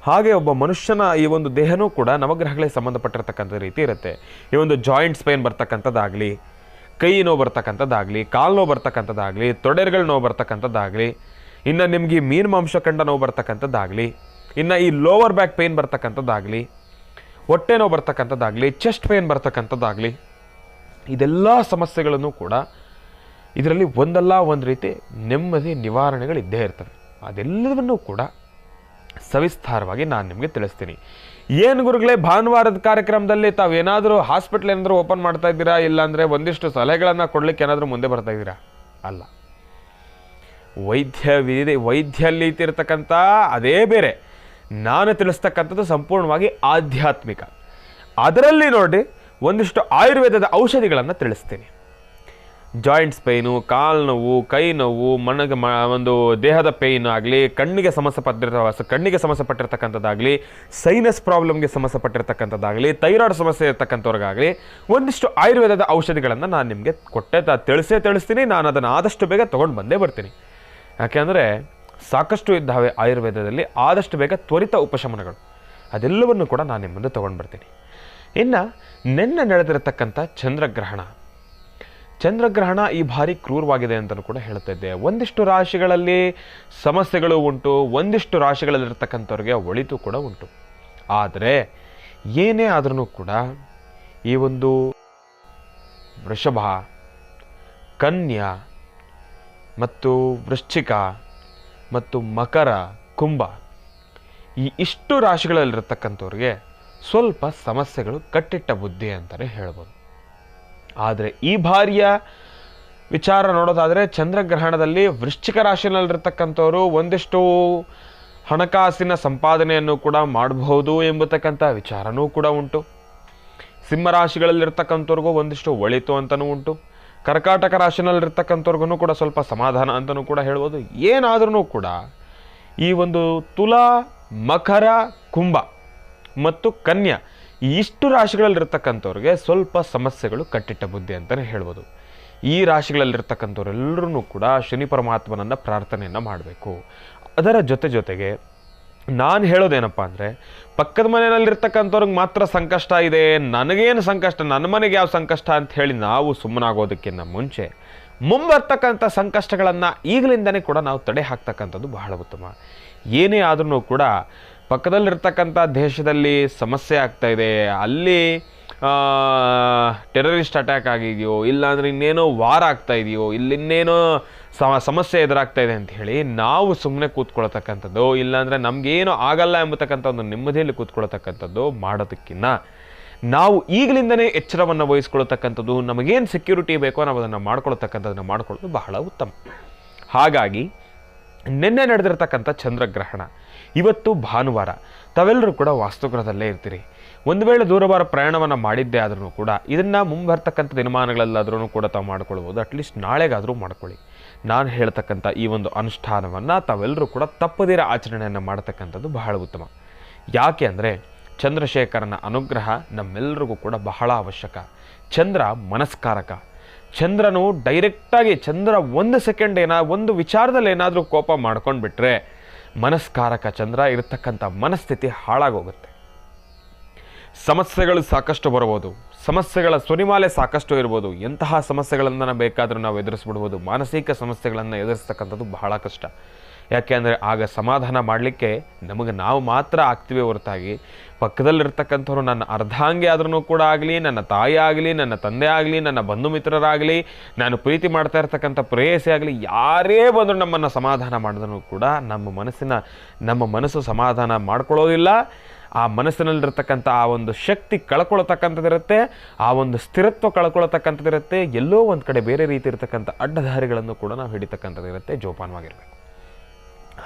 ಹಾಗೆ ಒಬ್ಬ ಮನುಷ್ಯನ ಈ ಒಂದು ದೇಹನೂ ಕೂಡ ನವಗ್ರಹಗಳಿಗೆ ಸಂಬಂಧಪಟ್ಟಿರ್ತಕ್ಕಂಥ ರೀತಿ ಇರುತ್ತೆ. ಈ ಒಂದು ಜಾಯಿಂಟ್ಸ್ ಪೇನ್ ಬರ್ತಕ್ಕಂಥದ್ದಾಗಲಿ, ಕೈ ನೋವು ಬರ್ತಕ್ಕಂಥದ್ದಾಗಲಿ, ಕಾಲು ನೋವು ಬರ್ತಕ್ಕಂಥದ್ದಾಗಲಿ, ತೊಡೆಗಳ ನೋವು ಬರ್ತಕ್ಕಂಥದ್ದಾಗಲಿ, ಇನ್ನು ನಿಮಗೆ ಮೀನು ಮಾಂಸಖಂಡ ನೋವು ಬರ್ತಕ್ಕಂಥದ್ದಾಗಲಿ, ಇನ್ನು ಈ ಲೋವರ್ ಬ್ಯಾಕ್ ಪೇನ್ ಬರ್ತಕ್ಕಂಥದ್ದಾಗಲಿ, ಹೊಟ್ಟೆ ನೋವು ಬರ್ತಕ್ಕಂಥದ್ದಾಗಲಿ, ಚೆಸ್ಟ್ ಪೇನ್ ಬರ್ತಕ್ಕಂಥದ್ದಾಗಲಿ, ಇದೆಲ್ಲ ಸಮಸ್ಯೆಗಳನ್ನು ಕೂಡ ಇದರಲ್ಲಿ ಒಂದಲ್ಲ ಒಂದು ರೀತಿ ನೆಮ್ಮದಿ ನಿವಾರಣೆಗಳಿದ್ದೇ ಇರ್ತವೆ. ಅದೆಲ್ಲವನ್ನೂ ಕೂಡ ಸವಿಸ್ತಾರವಾಗಿ ನಾನು ನಿಮಗೆ ತಿಳಿಸ್ತೀನಿ. ಏನು ಗುರುಗಳೇ, ಭಾನುವಾರದ ಕಾರ್ಯಕ್ರಮದಲ್ಲಿ ತಾವೇನಾದರೂ ಹಾಸ್ಪಿಟ್ಲ್ ಏನಾದರೂ ಓಪನ್ ಮಾಡ್ತಾ ಇದ್ದೀರಾ, ಇಲ್ಲಾಂದರೆ ಒಂದಿಷ್ಟು ಸಲಹೆಗಳನ್ನು ಕೊಡಲಿಕ್ಕೆ ಏನಾದರೂ ಮುಂದೆ ಬರ್ತಾ ಇದ್ದೀರಾ? ಅಲ್ಲ, ವೈದ್ಯಲ್ಲಿ ಇರ್ತಕ್ಕಂಥ ಅದೇ ಬೇರೆ. ನಾನು ತಿಳಿಸ್ತಕ್ಕಂಥದ್ದು ಸಂಪೂರ್ಣವಾಗಿ ಆಧ್ಯಾತ್ಮಿಕ. ಅದರಲ್ಲಿ ನೋಡಿ ಒಂದಿಷ್ಟು ಆಯುರ್ವೇದದ ಔಷಧಿಗಳನ್ನು ತಿಳಿಸ್ತೀನಿ. ಜಾಯಿಂಟ್ಸ್ ಪೇಯ್ನು, ಕಾಲು ನೋವು, ಕೈ ನೋವು, ಒಂದು ದೇಹದ ಪೇಯ್ನ್ ಆಗಲಿ, ಕಣ್ಣಿಗೆ ಸಮಸ್ಯೆಪಟ್ಟಿರ್ತಕ್ಕಂಥದ್ದಾಗಲಿ, ಸೈನಸ್ ಪ್ರಾಬ್ಲಮ್ಗೆ ಸಮಸ್ಯೆಪಟ್ಟಿರ್ತಕ್ಕಂಥದ್ದಾಗಲಿ, ಥೈರಾಯ್ಡ್ ಸಮಸ್ಯೆ ಇರ್ತಕ್ಕಂಥವ್ರಿಗಾಗಲಿ ಒಂದಿಷ್ಟು ಆಯುರ್ವೇದದ ಔಷಧಿಗಳನ್ನು ನಾನು ನಿಮಗೆ ತಿಳಿಸ್ತೀನಿ. ನಾನು ಅದನ್ನು ಆದಷ್ಟು ಬೇಗ ತೊಗೊಂಡು ಬಂದೇ ಬರ್ತೀನಿ. ಯಾಕೆಂದರೆ ಸಾಕಷ್ಟು ಇದ್ದಾವೆ ಆಯುರ್ವೇದದಲ್ಲಿ, ಆದಷ್ಟು ಬೇಗ ತ್ವರಿತ ಉಪಶಮನಗಳು. ಅದೆಲ್ಲವನ್ನು ಕೂಡ ನಾನು ನಿಮ್ಮ ಮುಂದೆ ತೊಗೊಂಡು ಬರ್ತೀನಿ. ಇನ್ನು ನಿನ್ನೆ ನಡೆದಿರತಕ್ಕಂಥ ಚಂದ್ರಗ್ರಹಣ ಈ ಬಾರಿ ಕ್ರೂರವಾಗಿದೆ ಅಂತಲೂ ಕೂಡ ಹೇಳ್ತಾ ಇದ್ದೆ. ಒಂದಿಷ್ಟು ರಾಶಿಗಳಲ್ಲಿ ಸಮಸ್ಯೆಗಳು ಉಂಟು, ಒಂದಿಷ್ಟು ರಾಶಿಗಳಲ್ಲಿರ್ತಕ್ಕಂಥವ್ರಿಗೆ ಒಳಿತು ಕೂಡ ಉಂಟು. ಆದರೆ ಏನೇ ಆದ್ರೂ ಕೂಡ ಈ ಒಂದು ವೃಷಭ, ಕನ್ಯಾ ಮತ್ತು ವೃಶ್ಚಿಕ ಮತ್ತು ಮಕರ, ಕುಂಭ ಈ ಇಷ್ಟು ರಾಶಿಗಳಲ್ಲಿರ್ತಕ್ಕಂಥವ್ರಿಗೆ ಸ್ವಲ್ಪ ಸಮಸ್ಯೆಗಳು ಕಟ್ಟಿಟ್ಟ ಬುದ್ಧಿ ಅಂತಲೇ ಹೇಳ್ಬೋದು. ಆದರೆ ಈ ಬಾರಿಯ ವಿಚಾರ ನೋಡೋದಾದರೆ ಚಂದ್ರಗ್ರಹಣದಲ್ಲಿ ವೃಶ್ಚಿಕ ರಾಶಿಯಲ್ಲಿರ್ತಕ್ಕಂಥವರು ಒಂದಿಷ್ಟು ಹಣಕಾಸಿನ ಸಂಪಾದನೆಯನ್ನು ಕೂಡ ಮಾಡಬಹುದು ಎಂಬತಕ್ಕಂಥ ವಿಚಾರನೂ ಕೂಡ ಉಂಟು. ಸಿಂಹರಾಶಿಗಳಲ್ಲಿರ್ತಕ್ಕಂಥವ್ರಿಗೂ ಒಂದಿಷ್ಟು ಒಳಿತು ಅಂತಲೂ ಉಂಟು. ಕರ್ಕಾಟಕ ರಾಶಿನಲ್ಲಿರ್ತಕ್ಕಂಥವ್ರಿಗೂ ಕೂಡ ಸ್ವಲ್ಪ ಸಮಾಧಾನ ಅಂತಲೂ ಕೂಡ ಹೇಳ್ಬೋದು. ಏನಾದ್ರೂ ಕೂಡ ಈ ಒಂದು ತುಲಾ, ಮಕರ, ಕುಂಭ ಮತ್ತು ಕನ್ಯಾ ಈ ಇಷ್ಟು ರಾಶಿಗಳಲ್ಲಿರ್ತಕ್ಕಂಥವ್ರಿಗೆ ಸ್ವಲ್ಪ ಸಮಸ್ಯೆಗಳು ಕಟ್ಟಿಟ್ಟ ಬುದ್ಧಿ ಅಂತಲೇ ಹೇಳ್ಬೋದು. ಈ ರಾಶಿಗಳಲ್ಲಿರ್ತಕ್ಕಂಥವ್ರೆಲ್ಲರೂ ಕೂಡ ಶನಿ ಪರಮಾತ್ಮನನ್ನು ಪ್ರಾರ್ಥನೆಯನ್ನು ಮಾಡಬೇಕು. ಅದರ ಜೊತೆಗೆ ನಾನು ಹೇಳೋದೇನಪ್ಪ ಅಂದರೆ, ಪಕ್ಕದ ಮನೆಯಲ್ಲಿರ್ತಕ್ಕಂಥವ್ರಿಗೆ ಮಾತ್ರ ಸಂಕಷ್ಟ ಇದೆ, ನನಗೇನು ಸಂಕಷ್ಟ, ನನ್ನ ಮನೆಗೆ ಯಾವ ಸಂಕಷ್ಟ ಅಂತ ಹೇಳಿ ನಾವು ಸುಮ್ಮನಾಗೋದಕ್ಕಿಂತ ಮುಂಚೆ ಮುಂಬರ್ತಕ್ಕಂಥ ಸಂಕಷ್ಟಗಳನ್ನು ಈಗಲಿಂದನೇ ಕೂಡ ನಾವು ತಡೆ ಹಾಕ್ತಕ್ಕಂಥದ್ದು ಬಹಳ ಉತ್ತಮ. ಏನೇ ಆದ್ರೂ ಕೂಡ ಪಕ್ಕದಲ್ಲಿರ್ತಕ್ಕಂಥ ದೇಶದಲ್ಲಿ ಸಮಸ್ಯೆ ಆಗ್ತಾ ಇದೆ, ಅಲ್ಲಿ ಟೆರರಿಸ್ಟ್ ಅಟ್ಯಾಕ್ ಆಗಿದೆಯೋ, ಇಲ್ಲಾಂದರೆ ಇನ್ನೇನೋ ವಾರ ಆಗ್ತಾ ಇದೆಯೋ, ಇಲ್ಲಿನ್ನೇನೋ ಸಮಸ್ಯೆ ಎದುರಾಗ್ತಾ ಇದೆ ಅಂತ ಹೇಳಿ ನಾವು ಸುಮ್ಮನೆ ಕೂತ್ಕೊಳ್ತಕ್ಕಂಥದ್ದು, ಇಲ್ಲಾಂದರೆ ನಮಗೇನು ಆಗಲ್ಲ ಎಂಬತಕ್ಕಂಥ ಒಂದು ನೆಮ್ಮದಿಯಲ್ಲಿ ಕೂತ್ಕೊಳ್ತಕ್ಕಂಥದ್ದು ಮಾಡೋದಕ್ಕಿಂತ ನಾವು ಈಗಲಿಂದನೇ ಎಚ್ಚರವನ್ನು ವಹಿಸ್ಕೊಳ್ತಕ್ಕಂಥದ್ದು, ನಮಗೇನು ಸೆಕ್ಯೂರಿಟಿ ಬೇಕೋ ನಾವು ಅದನ್ನು ಮಾಡ್ಕೊಳ್ತಕ್ಕಂಥದ್ದನ್ನು ಮಾಡ್ಕೊಳ್ಳೋದು ಬಹಳ ಉತ್ತಮ. ಹಾಗಾಗಿ ನಿನ್ನೆ ನಡೆದಿರ್ತಕ್ಕಂಥ ಚಂದ್ರಗ್ರಹಣ ಇವತ್ತು ಭಾನುವಾರ, ತಾವೆಲ್ಲರೂ ಕೂಡ ವಾಸ್ತುಗೃಹದಲ್ಲೇ ಇರ್ತೀರಿ. ಒಂದು ವೇಳೆ ದೂರವಾರ ಪ್ರಯಾಣವನ್ನು ಮಾಡಿದ್ದೇ ಆದ್ರೂ ಕೂಡ ಇದನ್ನು ಮುಂಬರ್ತಕ್ಕಂಥ ದಿನಮಾನಗಳಲ್ಲಾದ್ರೂ ಕೂಡ ತಾವು ಮಾಡ್ಕೊಳ್ಬೋದು. ಅಟ್ಲೀಸ್ಟ್ ನಾಳೆಗಾದರೂ ಮಾಡ್ಕೊಳ್ಳಿ. ನಾನು ಹೇಳ್ತಕ್ಕಂಥ ಈ ಒಂದು ಅನುಷ್ಠಾನವನ್ನು ತಾವೆಲ್ಲರೂ ಕೂಡ ತಪ್ಪದಿರ ಆಚರಣೆಯನ್ನು ಮಾಡ್ತಕ್ಕಂಥದ್ದು ಬಹಳ ಉತ್ತಮ. ಯಾಕೆ ಅಂದರೆ ಚಂದ್ರಶೇಖರನ ಅನುಗ್ರಹ ನಮ್ಮೆಲ್ಲರಿಗೂ ಕೂಡ ಬಹಳ ಅವಶ್ಯಕ. ಚಂದ್ರ ಮನಸ್ಕಾರಕ. ಚಂದ್ರನು ಡೈರೆಕ್ಟಾಗಿ ಒಂದು ಸೆಕೆಂಡ್ ಒಂದು ವಿಚಾರದಲ್ಲಿ ಏನಾದರೂ ಕೋಪ ಮಾಡ್ಕೊಂಡ್ಬಿಟ್ರೆ ಮನಸ್ಕಾರಕ ಚಂದ್ರ ಇರತಕ್ಕಂಥ ಮನಸ್ಥಿತಿ ಹಾಳಾಗೋಗುತ್ತೆ. ಸಮಸ್ಯೆಗಳು ಸಾಕಷ್ಟು ಬರ್ಬೋದು, ಸಮಸ್ಯೆಗಳ ಸುರಿಮಾಲೆ ಸಾಕಷ್ಟು ಇರ್ಬೋದು. ಎಂತಹ ಸಮಸ್ಯೆಗಳನ್ನು ಬೇಕಾದರೂ ನಾವು ಎದುರಿಸ್ಬಿಡ್ಬೋದು. ಮಾನಸಿಕ ಸಮಸ್ಯೆಗಳನ್ನು ಎದುರಿಸ್ತಕ್ಕಂಥದ್ದು ಬಹಳ ಕಷ್ಟ. ಯಾಕೆ ಅಂದರೆ ಆಗ ಸಮಾಧಾನ ಮಾಡಲಿಕ್ಕೆ ನಮಗೆ ನಾವು ಮಾತ್ರ ಆಗ್ತೀವಿ ಹೊರತಾಗಿ ಪಕ್ಕದಲ್ಲಿರ್ತಕ್ಕಂಥವ್ರು ನನ್ನ ಅರ್ಧಾಂಗಿ ಆದ್ರೂ ಕೂಡ ಆಗಲಿ, ನನ್ನ ತಾಯಿ ಆಗಲಿ, ನನ್ನ ತಂದೆ ಆಗಲಿ, ನನ್ನ ಬಂಧು ಮಿತ್ರರಾಗಲಿ, ನಾನು ಪ್ರೀತಿ ಮಾಡ್ತಾ ಇರ್ತಕ್ಕಂಥ ಪ್ರೇಯಸಿ ಆಗಲಿ, ಯಾರೇ ಬಂದರೂ ನಮ್ಮನ್ನು ಸಮಾಧಾನ ಮಾಡಿದ್ರು ಕೂಡ ನಮ್ಮ ಮನಸ್ಸು ಸಮಾಧಾನ ಮಾಡ್ಕೊಳ್ಳೋದಿಲ್ಲ. ಆ ಮನಸ್ಸಿನಲ್ಲಿರ್ತಕ್ಕಂಥ ಆ ಒಂದು ಶಕ್ತಿ ಕಳ್ಕೊಳ್ತಕ್ಕಂಥದ್ದಿರುತ್ತೆ, ಆ ಒಂದು ಸ್ಥಿರತ್ವ ಕಳ್ಕೊಳ್ತಕ್ಕಂಥದ್ದಿರುತ್ತೆ. ಎಲ್ಲೋ ಒಂದು ಕಡೆ ಬೇರೆ ರೀತಿ ಇರತಕ್ಕಂಥ ಅಡ್ಡದಾರಿಗಳನ್ನು ಕೂಡ ನಾವು ಹಿಡಿತಕ್ಕಂಥದ್ದಿರುತ್ತೆ. ಜೋಪಾನವಾಗಿರಬೇಕು.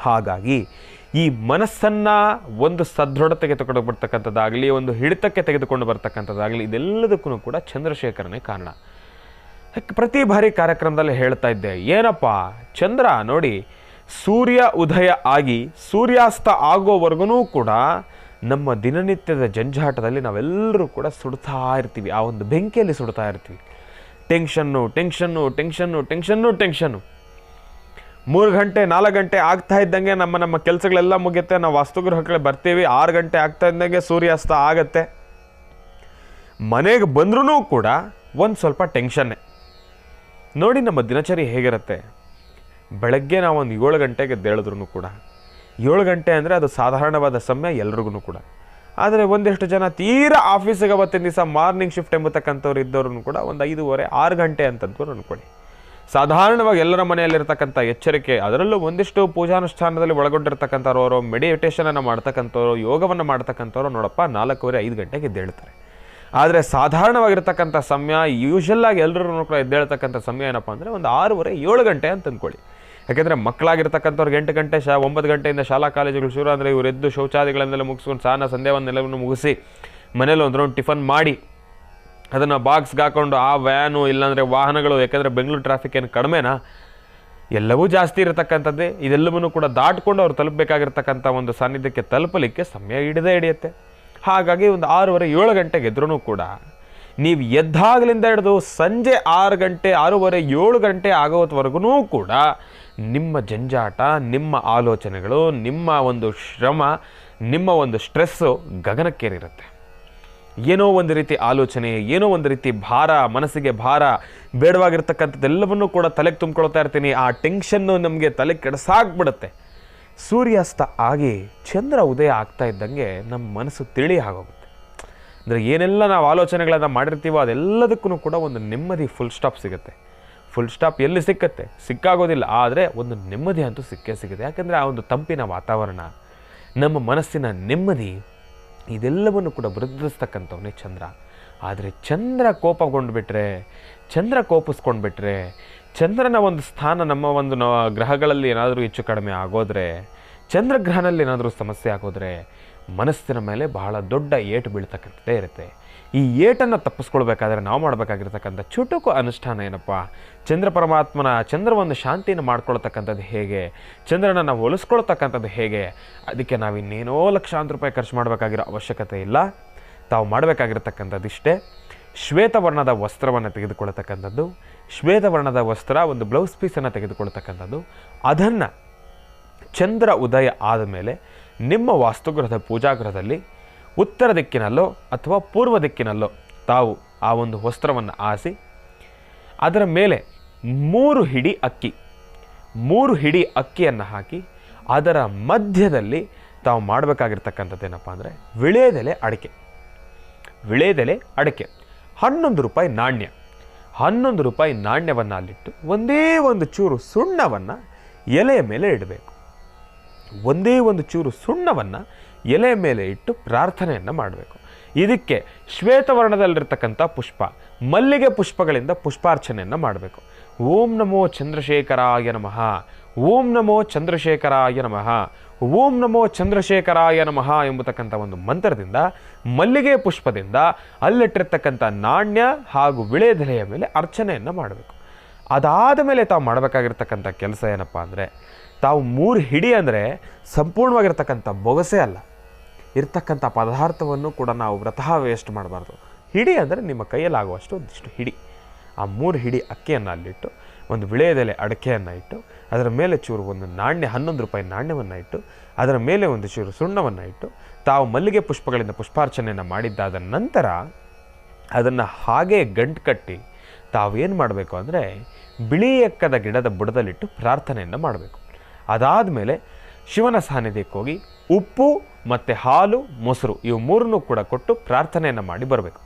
ಹಾಗಾಗಿ ಈ ಮನಸ್ಸನ್ನು ಒಂದು ಸದೃಢತೆಗೆ ತೆಗೆದುಕೊಂಡು ಬರ್ತಕ್ಕಂಥದ್ದಾಗಲಿ, ಒಂದು ಹಿಡಿತಕ್ಕೆ ತೆಗೆದುಕೊಂಡು ಬರ್ತಕ್ಕಂಥದ್ದಾಗಲಿ, ಇದೆಲ್ಲದಕ್ಕೂ ಕೂಡ ಚಂದ್ರಶೇಖರನೇ ಕಾರಣ. ಪ್ರತಿ ಬಾರಿ ಕಾರ್ಯಕ್ರಮದಲ್ಲಿ ಹೇಳ್ತಾ ಇದ್ದೆ, ಏನಪ್ಪ ಚಂದ್ರ ನೋಡಿ, ಸೂರ್ಯ ಉದಯ ಆಗಿ ಸೂರ್ಯಾಸ್ತ ಆಗೋವರೆಗೂ ಕೂಡ ನಮ್ಮ ದಿನನಿತ್ಯದ ಜಂಜಾಟದಲ್ಲಿ ನಾವೆಲ್ಲರೂ ಕೂಡ ಸುಡ್ತಾ ಇರ್ತೀವಿ. ಆ ಒಂದು ಬೆಂಕಿಯಲ್ಲಿ ಸುಡ್ತಾ ಇರ್ತೀವಿ. ಟೆನ್ಷನ್ನು 3 ಗಂಟೆ 4 ಗಂಟೆ ಆಗ್ತಾ ಇದ್ದಂಗೆ ನಮ್ಮ ಕೆಲಸಗಳೆಲ್ಲ ಮುಗಿಯುತ್ತೆ. ನಾವು ವಾಸ್ತುಗೃಹಕ್ಕೆ ಬರ್ತೀವಿ. 6 ಗಂಟೆ ಆಗ್ತಾ ಇದ್ದಂಗೆ ಸೂರ್ಯಾಸ್ತ ಆಗತ್ತೆ. ಮನೆಗೆ ಬಂದ್ರೂ ಕೂಡ ಒಂದು ಸ್ವಲ್ಪ ಟೆನ್ಷನ್ನೇ. ನೋಡಿ ನಮ್ಮ ದಿನಚರಿ ಹೇಗಿರುತ್ತೆ. ಬೆಳಗ್ಗೆ ನಾವು ಒಂದು 7 ಗಂಟೆಗೆ ಎದ್ದೇಳಿದ್ರೂ ಕೂಡ 7 ಗಂಟೆ ಅಂದರೆ ಅದು ಸಾಧಾರಣವಾದ ಸಮಯ ಎಲ್ರಿಗೂ ಕೂಡ. ಆದರೆ ಒಂದಿಷ್ಟು ಜನ ತೀರಾ ಆಫೀಸಿಗೆ ಅವತ್ತಿನ ದಿವಸ ಮಾರ್ನಿಂಗ್ ಶಿಫ್ಟ್ ಎಂಬತಕ್ಕಂಥವ್ರು ಇದ್ದವ್ರು ಕೂಡ ಒಂದು 5:30 6 ಗಂಟೆ ಅಂತಂದ್ಕೊಂಡು ಅಂದ್ಕೊಳ್ಳಿ. ಸಾಧಾರಣವಾಗಿ ಎಲ್ಲರ ಮನೆಯಲ್ಲಿರ್ತಕ್ಕಂಥ ಎಚ್ಚರಿಕೆ, ಅದರಲ್ಲೂ ಒಂದಿಷ್ಟು ಪೂಜಾನುಷ್ಠಾನದಲ್ಲಿ ಒಳಗೊಂಡಿರ್ತಕ್ಕಂಥವ್ರು, ಅವರು ಮೆಡಿಟೇಷನನ್ನು ಮಾಡ್ತಕ್ಕಂಥವ್ರು, ಯೋಗವನ್ನು ಮಾಡ್ತಕ್ಕಂಥವ್ರು ನೋಡಪ್ಪ 4:30 5 ಗಂಟೆಗೆ ಎದ್ದೇಳ್ತಾರೆ. ಆದರೆ ಸಾಧಾರಣವಾಗಿರ್ತಕ್ಕಂಥ ಸಮಯ, ಯೂಶಲ್ಲಾಗಿ ಎಲ್ಲರೂ ಕೂಡ ಎದ್ದೇಳ್ತಕ್ಕಂಥ ಸಮಯ ಏನಪ್ಪ ಅಂದರೆ ಒಂದು 6:30 7 ಗಂಟೆ ಅಂತ ಅಂದ್ಕೊಳ್ಳಿ. ಯಾಕೆಂದರೆ ಮಕ್ಕಳಾಗಿರ್ತಕ್ಕಂಥವ್ರಿಗೆ 8 ಗಂಟೆ 9 ಗಂಟೆಯಿಂದ ಶಾಲಾ ಕಾಲೇಜುಗಳು ಶುರು ಅಂದರೆ ಇವರು ಎದ್ದು ಶೌಚಾದಿಗಳನ್ನೆಲ್ಲ ಮುಗಿಸ್ಕೊಂಡು ಸ್ನಾನ ಸಂಧ್ಯಾವನ್ನೆಲ್ಲವನ್ನು ಮುಗಿಸಿ ಮನೇಲಿ ಒಂದು ರೌಂಡ್ ಟಿಫನ್ ಮಾಡಿ ಅದನ್ನು ಬಾಕ್ಸ್ಗೆ ಹಾಕ್ಕೊಂಡು ಆ ವ್ಯಾನು ಇಲ್ಲಾಂದರೆ ವಾಹನಗಳು, ಯಾಕೆಂದರೆ ಬೆಂಗಳೂರು ಟ್ರಾಫಿಕ್ ಏನು ಕಡಿಮೆನಾ, ಎಲ್ಲವೂ ಜಾಸ್ತಿ ಇರತಕ್ಕಂಥದ್ದೇ. ಇದೆಲ್ಲವನ್ನೂ ಕೂಡ ದಾಟ್ಕೊಂಡು ಅವ್ರು ತಲುಪಬೇಕಾಗಿರ್ತಕ್ಕಂಥ ಒಂದು ಸಾನ್ನಿಧ್ಯಕ್ಕೆ ತಲುಪಲಿಕ್ಕೆ ಸಮಯ ಹಿಡಿದೇ. ಹಾಗಾಗಿ ಒಂದು 6:30 7 ಗಂಟೆಗೆ ಎದ್ರೂ ಕೂಡ ನೀವು ಎದ್ದಾಗಲಿಂದ ಹಿಡಿದು ಸಂಜೆ 6 ಗಂಟೆ 6:30 7 ಗಂಟೆ ಆಗೋವರೆಗೂ ಕೂಡ ನಿಮ್ಮ ಜಂಜಾಟ, ನಿಮ್ಮ ಆಲೋಚನೆಗಳು, ನಿಮ್ಮ ಒಂದು ಶ್ರಮ, ನಿಮ್ಮ ಒಂದು ಸ್ಟ್ರೆಸ್ಸು ಗಗನಕ್ಕೇರಿರುತ್ತೆ. ಏನೋ ಒಂದು ರೀತಿ ಆಲೋಚನೆ, ಏನೋ ಒಂದು ರೀತಿ ಭಾರ, ಮನಸ್ಸಿಗೆ ಭಾರ, ಬೇಡವಾಗಿರ್ತಕ್ಕಂಥದ್ದೆಲ್ಲವನ್ನೂ ಕೂಡ ತಲೆಗೆ ತುಂಬ್ಕೊಳ್ತಾ ಇರ್ತೀನಿ. ಆ ಟೆನ್ಷನ್ನು ನಮಗೆ ತಲೆ ಕೆಡಿಸಾಕ್ಬಿಡುತ್ತೆ. ಸೂರ್ಯಾಸ್ತ ಆಗಿ ಚಂದ್ರ ಉದಯ ಆಗ್ತಾ ಇದ್ದಂಗೆ ನಮ್ಮ ಮನಸ್ಸು ತಿಳಿ ಆಗೋಗುತ್ತೆ. ಅಂದರೆ ಏನೆಲ್ಲ ನಾವು ಆಲೋಚನೆಗಳನ್ನು ಮಾಡಿರ್ತೀವೋ ಅದೆಲ್ಲದಕ್ಕೂ ಕೂಡ ಒಂದು ನೆಮ್ಮದಿ ಫುಲ್ ಸ್ಟಾಪ್ ಸಿಗುತ್ತೆ. ಫುಲ್ ಸ್ಟಾಪ್ ಎಲ್ಲಿ ಸಿಕ್ಕತ್ತೆ? ಸಿಕ್ಕಾಗೋದಿಲ್ಲ. ಆದರೆ ಒಂದು ನೆಮ್ಮದಿ ಅಂತೂ ಸಿಕ್ಕೇ ಸಿಗುತ್ತೆ. ಯಾಕೆಂದರೆ ಆ ಒಂದು ತಂಪಿನ ವಾತಾವರಣ, ನಮ್ಮ ಮನಸ್ಸಿನ ನೆಮ್ಮದಿ, ಇದೆಲ್ಲವನ್ನು ಕೂಡ ವೃದ್ಧಿಸ್ತಕ್ಕಂಥವನೇ ಚಂದ್ರ. ಆದರೆ ಚಂದ್ರ ಕೋಪಿಸ್ಕೊಂಡ್ಬಿಟ್ರೆ, ಚಂದ್ರನ ಒಂದು ಸ್ಥಾನ ನಮ್ಮ ಒಂದು ಗ್ರಹಗಳಲ್ಲಿ ಏನಾದರೂ ಹೆಚ್ಚು ಕಡಿಮೆ ಆಗೋದ್ರೆ, ಚಂದ್ರಗ್ರಹನಲ್ಲಿ ಏನಾದರೂ ಸಮಸ್ಯೆ ಆಗೋದ್ರೆ ಮನಸ್ಸಿನ ಮೇಲೆ ಬಹಳ ದೊಡ್ಡ ಏಟು ಬೀಳ್ತಕ್ಕಂಥದ್ದೇ ಇರುತ್ತೆ. ಈ ಏಟನ್ನು ತಪ್ಪಿಸ್ಕೊಳ್ಬೇಕಾದ್ರೆ ನಾವು ಮಾಡಬೇಕಾಗಿರ್ತಕ್ಕಂಥ ಚುಟುಕು ಅನುಷ್ಠಾನ ಏನಪ್ಪ? ಚಂದ್ರ ಒಂದು ಶಾಂತಿಯನ್ನು ಮಾಡ್ಕೊಳ್ತಕ್ಕಂಥದ್ದು ಹೇಗೆ, ಚಂದ್ರನ ಹೋಲಿಸ್ಕೊಳ್ತಕ್ಕಂಥದ್ದು ಹೇಗೆ? ಅದಕ್ಕೆ ನಾವು ಇನ್ನೇನೋ ಲಕ್ಷಾಂತರ ರೂಪಾಯಿ ಖರ್ಚು ಮಾಡಬೇಕಾಗಿರೋ ಅವಶ್ಯಕತೆ ಇಲ್ಲ. ತಾವು ಮಾಡಬೇಕಾಗಿರ್ತಕ್ಕಂಥದ್ದು ಇಷ್ಟೇ. ಶ್ವೇತವರ್ಣದ ವಸ್ತ್ರವನ್ನು ತೆಗೆದುಕೊಳ್ತಕ್ಕಂಥದ್ದು, ಶ್ವೇತವರ್ಣದ ವಸ್ತ್ರ ಒಂದು ಬ್ಲೌಸ್ ಪೀಸನ್ನು ತೆಗೆದುಕೊಳ್ತಕ್ಕಂಥದ್ದು, ಅದನ್ನು ಚಂದ್ರ ಉದಯ ಆದಮೇಲೆ ನಿಮ್ಮ ವಾಸ್ತುಗೃಹದ ಪೂಜಾಗೃಹದಲ್ಲಿ ಉತ್ತರ ದಿಕ್ಕಿನಲ್ಲೋ ಅಥವಾ ಪೂರ್ವ ದಿಕ್ಕಿನಲ್ಲೋ ತಾವು ಆ ಒಂದು ವಸ್ತ್ರವನ್ನು ಆಸಿ ಅದರ ಮೇಲೆ 3 ಹಿಡಿ ಅಕ್ಕಿಯನ್ನು ಹಾಕಿ ಅದರ ಮಧ್ಯದಲ್ಲಿ ತಾವು ಮಾಡಬೇಕಾಗಿರ್ತಕ್ಕಂಥದ್ದೇನಪ್ಪ ಅಂದರೆ ವಿಳೆದೆಲೆ ಅಡಿಕೆ 11 ರೂಪಾಯಿ ನಾಣ್ಯ 11 ರೂಪಾಯಿ ನಾಣ್ಯವನ್ನು ಅಲ್ಲಿಟ್ಟು ಒಂದೇ ಒಂದು ಚೂರು ಸುಣ್ಣವನ್ನು ಎಲೆಯ ಮೇಲೆ ಇಡಬೇಕು. ಒಂದೇ ಒಂದು ಚೂರು ಸುಣ್ಣವನ್ನು ಎಲೆಯ ಮೇಲೆ ಇಟ್ಟು ಪ್ರಾರ್ಥನೆಯನ್ನು ಮಾಡಬೇಕು. ಇದಕ್ಕೆ ಶ್ವೇತವರ್ಣದಲ್ಲಿರ್ತಕ್ಕಂಥ ಪುಷ್ಪ, ಮಲ್ಲಿಗೆ ಪುಷ್ಪಗಳಿಂದ ಪುಷ್ಪಾರ್ಚನೆಯನ್ನು ಮಾಡಬೇಕು. ಓಂ ನಮೋ ಚಂದ್ರಶೇಖರಾಯ ನಮಃ, ಓಂ ನಮೋ ಚಂದ್ರಶೇಖರಾಯ ನಮಃ, ಓಂ ನಮೋ ಚಂದ್ರಶೇಖರಾಯ ನಮಃ ಎಂಬತಕ್ಕಂಥ ಒಂದು ಮಂತ್ರದಿಂದ ಮಲ್ಲಿಗೆ ಪುಷ್ಪದಿಂದ ಅಲ್ಲಿಟ್ಟಿರ್ತಕ್ಕಂಥ ನಾಣ್ಯ ಹಾಗೂ ವಿಳೆದೆಲೆಯ ಮೇಲೆ ಅರ್ಚನೆಯನ್ನು ಮಾಡಬೇಕು. ಅದಾದ ಮೇಲೆ ತಾವು ಮಾಡಬೇಕಾಗಿರ್ತಕ್ಕಂಥ ಕೆಲಸ ಏನಪ್ಪ ಅಂದರೆ, ತಾವು 3 ಹಿಡಿ ಅಂದರೆ ಸಂಪೂರ್ಣವಾಗಿರ್ತಕ್ಕಂಥ ಬೊಗಸೆ ಅಲ್ಲ, ಇರ್ತಕ್ಕಂಥ ಪದಾರ್ಥವನ್ನು ಕೂಡ ನಾವು ವ್ರತಃ ವೇಸ್ಟ್ ಮಾಡಬಾರ್ದು. ಹಿಡಿ ಅಂದರೆ ನಿಮ್ಮ ಕೈಯಲ್ಲಾಗುವಷ್ಟು ಒಂದಿಷ್ಟು ಹಿಡಿ, ಆ 3 ಹಿಡಿ ಅಕ್ಕಿಯನ್ನು ಅಲ್ಲಿಟ್ಟು, ಒಂದು ವಿಳೆಯದೆಲೆ ಅಡಕೆಯನ್ನು ಇಟ್ಟು, ಅದರ ಮೇಲೆ ಚೂರು ಒಂದು ನಾಣ್ಯ 11 ರೂಪಾಯಿ ನಾಣ್ಯವನ್ನು ಇಟ್ಟು, ಅದರ ಮೇಲೆ ಒಂದು ಚೂರು ಸುಣ್ಣವನ್ನು ಇಟ್ಟು, ತಾವು ಮಲ್ಲಿಗೆ ಪುಷ್ಪಗಳಿಂದ ಪುಷ್ಪಾರ್ಚನೆಯನ್ನು ಮಾಡಿದ್ದಾದ ನಂತರ ಅದನ್ನು ಹಾಗೇ ಗಂಟು ಕಟ್ಟಿ ತಾವೇನು ಮಾಡಬೇಕು ಅಂದರೆ ಬಿಳಿ ಎಕ್ಕದ ಗಿಡದ ಬುಡದಲ್ಲಿಟ್ಟು ಪ್ರಾರ್ಥನೆಯನ್ನು ಮಾಡಬೇಕು. ಅದಾದ ಮೇಲೆ ಶಿವನ ಸಾನ್ನಿಧ್ಯಕ್ಕೆ ಹೋಗಿ ಉಪ್ಪು ಮತ್ತು ಹಾಲು ಮೊಸರು ಇವು 3 ಕೂಡ ಕೊಟ್ಟು ಪ್ರಾರ್ಥನೆಯನ್ನು ಮಾಡಿ ಬರಬೇಕು.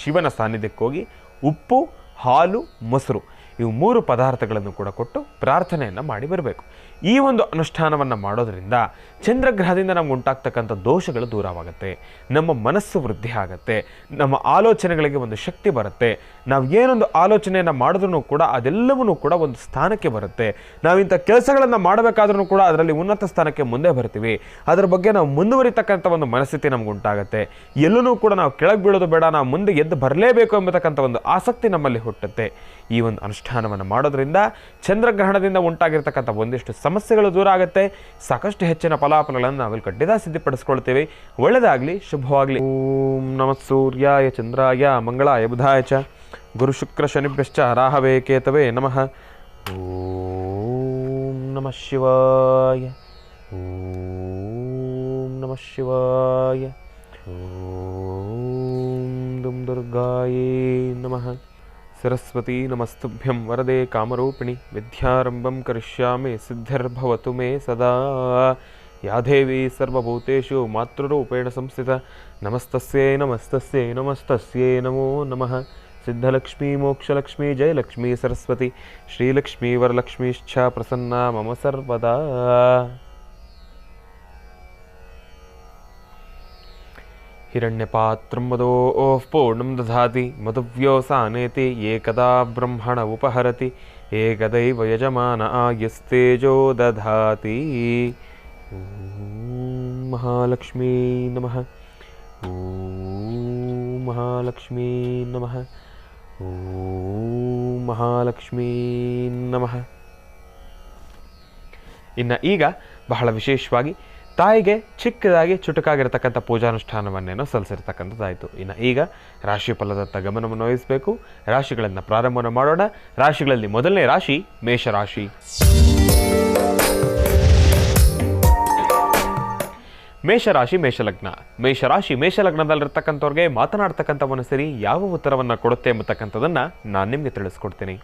ಶಿವನ ಸಾನ್ನಿಧ್ಯಕ್ಕೆ ಹೋಗಿ ಉಪ್ಪು, ಹಾಲು, ಮೊಸರು ಇವು 3 ಪದಾರ್ಥಗಳನ್ನು ಕೂಡ ಕೊಟ್ಟು ಪ್ರಾರ್ಥನೆಯನ್ನು ಮಾಡಿ ಬರಬೇಕು. ಈ ಒಂದು ಅನುಷ್ಠಾನವನ್ನು ಮಾಡೋದರಿಂದ ಚಂದ್ರಗ್ರಹದಿಂದ ನಮ್ಗೆ ಉಂಟಾಗ್ತಕ್ಕಂಥ ದೋಷಗಳು ದೂರವಾಗುತ್ತೆ, ನಮ್ಮ ಮನಸ್ಸು ವೃದ್ಧಿ ಆಗುತ್ತೆ, ನಮ್ಮ ಆಲೋಚನೆಗಳಿಗೆ ಒಂದು ಶಕ್ತಿ ಬರುತ್ತೆ. ನಾವು ಏನೊಂದು ಆಲೋಚನೆಯನ್ನು ಮಾಡಿದ್ರೂ ಕೂಡ ಅದೆಲ್ಲವೂ ಕೂಡ ಒಂದು ಸ್ಥಾನಕ್ಕೆ ಬರುತ್ತೆ. ನಾವಿಂಥ ಕೆಲಸಗಳನ್ನು ಮಾಡಬೇಕಾದ್ರೂ ಕೂಡ ಅದರಲ್ಲಿ ಉನ್ನತ ಸ್ಥಾನಕ್ಕೆ ಮುಂದೆ ಬರ್ತೀವಿ. ಅದರ ಬಗ್ಗೆ ನಾವು ಮುಂದುವರಿತಕ್ಕಂಥ ಒಂದು ಮನಸ್ಥಿತಿ ನಮ್ಗೆ ಉಂಟಾಗುತ್ತೆ. ಎಲ್ಲೂ ಕೂಡ ನಾವು ಕೆಳಗೆ ಬೀಳೋದು ಬೇಡ, ನಾವು ಮುಂದೆ ಎದ್ದು ಬರಲೇಬೇಕು ಎಂಬತಕ್ಕಂಥ ಒಂದು ಆಸಕ್ತಿ ನಮ್ಮಲ್ಲಿ ಹುಟ್ಟುತ್ತೆ. ಈ ಒಂದು ಅನುಷ್ಠಾನವನ್ನು ಮಾಡೋದ್ರಿಂದ ಚಂದ್ರಗ್ರಹಣದಿಂದ ಉಂಟಾಗಿರ್ತಕ್ಕಂಥ ಒಂದಿಷ್ಟು ಸಮಸ್ಯೆಗಳು ದೂರ ಆಗುತ್ತೆ. ಸಾಕಷ್ಟು ಹೆಚ್ಚಿನ ಫಲಾಫಲಗಳನ್ನು ನಾವಿಲ್ಲಿ ಖಂಡಿತ ಸಿದ್ಧಪಡಿಸ್ಕೊಳ್ತೇವೆ. ಒಳ್ಳೆಯದಾಗಲಿ, ಶುಭವಾಗಲಿ. ಓಂ ನಮಃ ಸೂರ್ಯಾಯ ಚಂದ್ರಾಯ ಮಂಗಳಾಯ ಬುಧಾಯ ಚ ಗುರು ಶುಕ್ರ ಶನಿಭ್ಯಶ್ಚ ರಾಹವೇ ಕೇತವೇ ನಮಃ. ಓಂ ನಮಃ ಶಿವಾಯ, ಓಂ ನಮಃ ಶಿವಾಯ, ಓಂ ದುಂ ದುರ್ಗಾಯೇ ನಮಃ. ಸರಸ್ವತಿ ನಮಸ್ತುಭ್ಯಂ ವರದೆ ಕಾಮರೂಪಿಣಿ ವಿದ್ಯಾರಂಭಂ ಕರಿಷ್ಯಾಮಿ ಸಿದ್ಧಿರ್ಭವತು ಮೇ ಸದಾ. ಯಾ ದೇವಿ ಸರ್ವಭೂತೇಷು ಮಾತೃರೂಪೇಣ ಸಂಸ್ಥಿತ ನಮಸ್ತಸ್ಯೈ ನಮಸ್ತಸ್ಯೈ ನಮಸ್ತಸ್ಯೈ ನಮೋ ನಮಃ. ಸಿದ್ಧಲಕ್ಷ್ಮೀ ಮೋಕ್ಷಲಕ್ಷ್ಮೀ ಜಯಲಕ್ಷ್ಮೀ ಸರಸ್ವತಿ ಶ್ರೀಲಕ್ಷ್ಮೀ ವರಲಕ್ಷ್ಮೀಶ್ಚ ಪ್ರಸನ್ನ ಮಮ ಸರ್ವದಾ. ಹಿರಣ್ಯಪಾತ್ರಂ ಮದೋಃ ಪೂರ್ಣಂ ದಧಾತಿ ಮಧುವ್ಯೋಸಾನೇತಿ ಏಕದಾ ಬ್ರಹ್ಮಣ ಉಪಹರತಿ ಏಕದೈವ ಯಜಮಾನ ಆಯಸ್ತೇಜೋ ದಧಾತಿ. ಓಂ ಮಹಾಲಕ್ಷ್ಮೀ ನಮಃ, ಓಂ ಮಹಾಲಕ್ಷ್ಮೀ ನಮಃ, ಓಂ ಮಹಾಲಕ್ಷ್ಮೀ ನಮಃ. ಇನ್ನು ಈಗ ಬಹಳ ವಿಶೇಷವಾಗಿ ತಾಯಿಗೆ ಚಿಕ್ಕದಾಗಿ ಚುಟುಕಾಗಿರ್ತಕ್ಕಂಥ ಪೂಜಾನುಷ್ಠಾನವನ್ನೇನೋ ಸಲ್ಲಿಸಿರ್ತಕ್ಕಂಥದ್ದಾಯಿತು. ಇನ್ನು ಈಗ ರಾಶಿ ಫಲದತ್ತ ಗಮನವನ್ನು ವಹಿಸಬೇಕು. ರಾಶಿಗಳನ್ನು ಪ್ರಾರಂಭವನ್ನು ಮಾಡೋಣ. ರಾಶಿಗಳಲ್ಲಿ ಮೊದಲನೇ ರಾಶಿ ಮೇಷರಾಶಿ. ಮೇಷರಾಶಿ ಮೇಷಲಗ್ನ. ಮೇಷರಾಶಿ ಮೇಷಲಗ್ನದಲ್ಲಿರ್ತಕ್ಕಂಥವ್ರಿಗೆ ಮಾತನಾಡ್ತಕ್ಕಂಥ ಮನಸ್ಸರಿ ಯಾವ ಉತ್ತರವನ್ನು ಕೊಡುತ್ತೆ ಎಂಬತಕ್ಕಂಥದ್ದನ್ನು ನಾನು ನಿಮಗೆ ತಿಳಿಸ್ಕೊಡ್ತೀನಿ.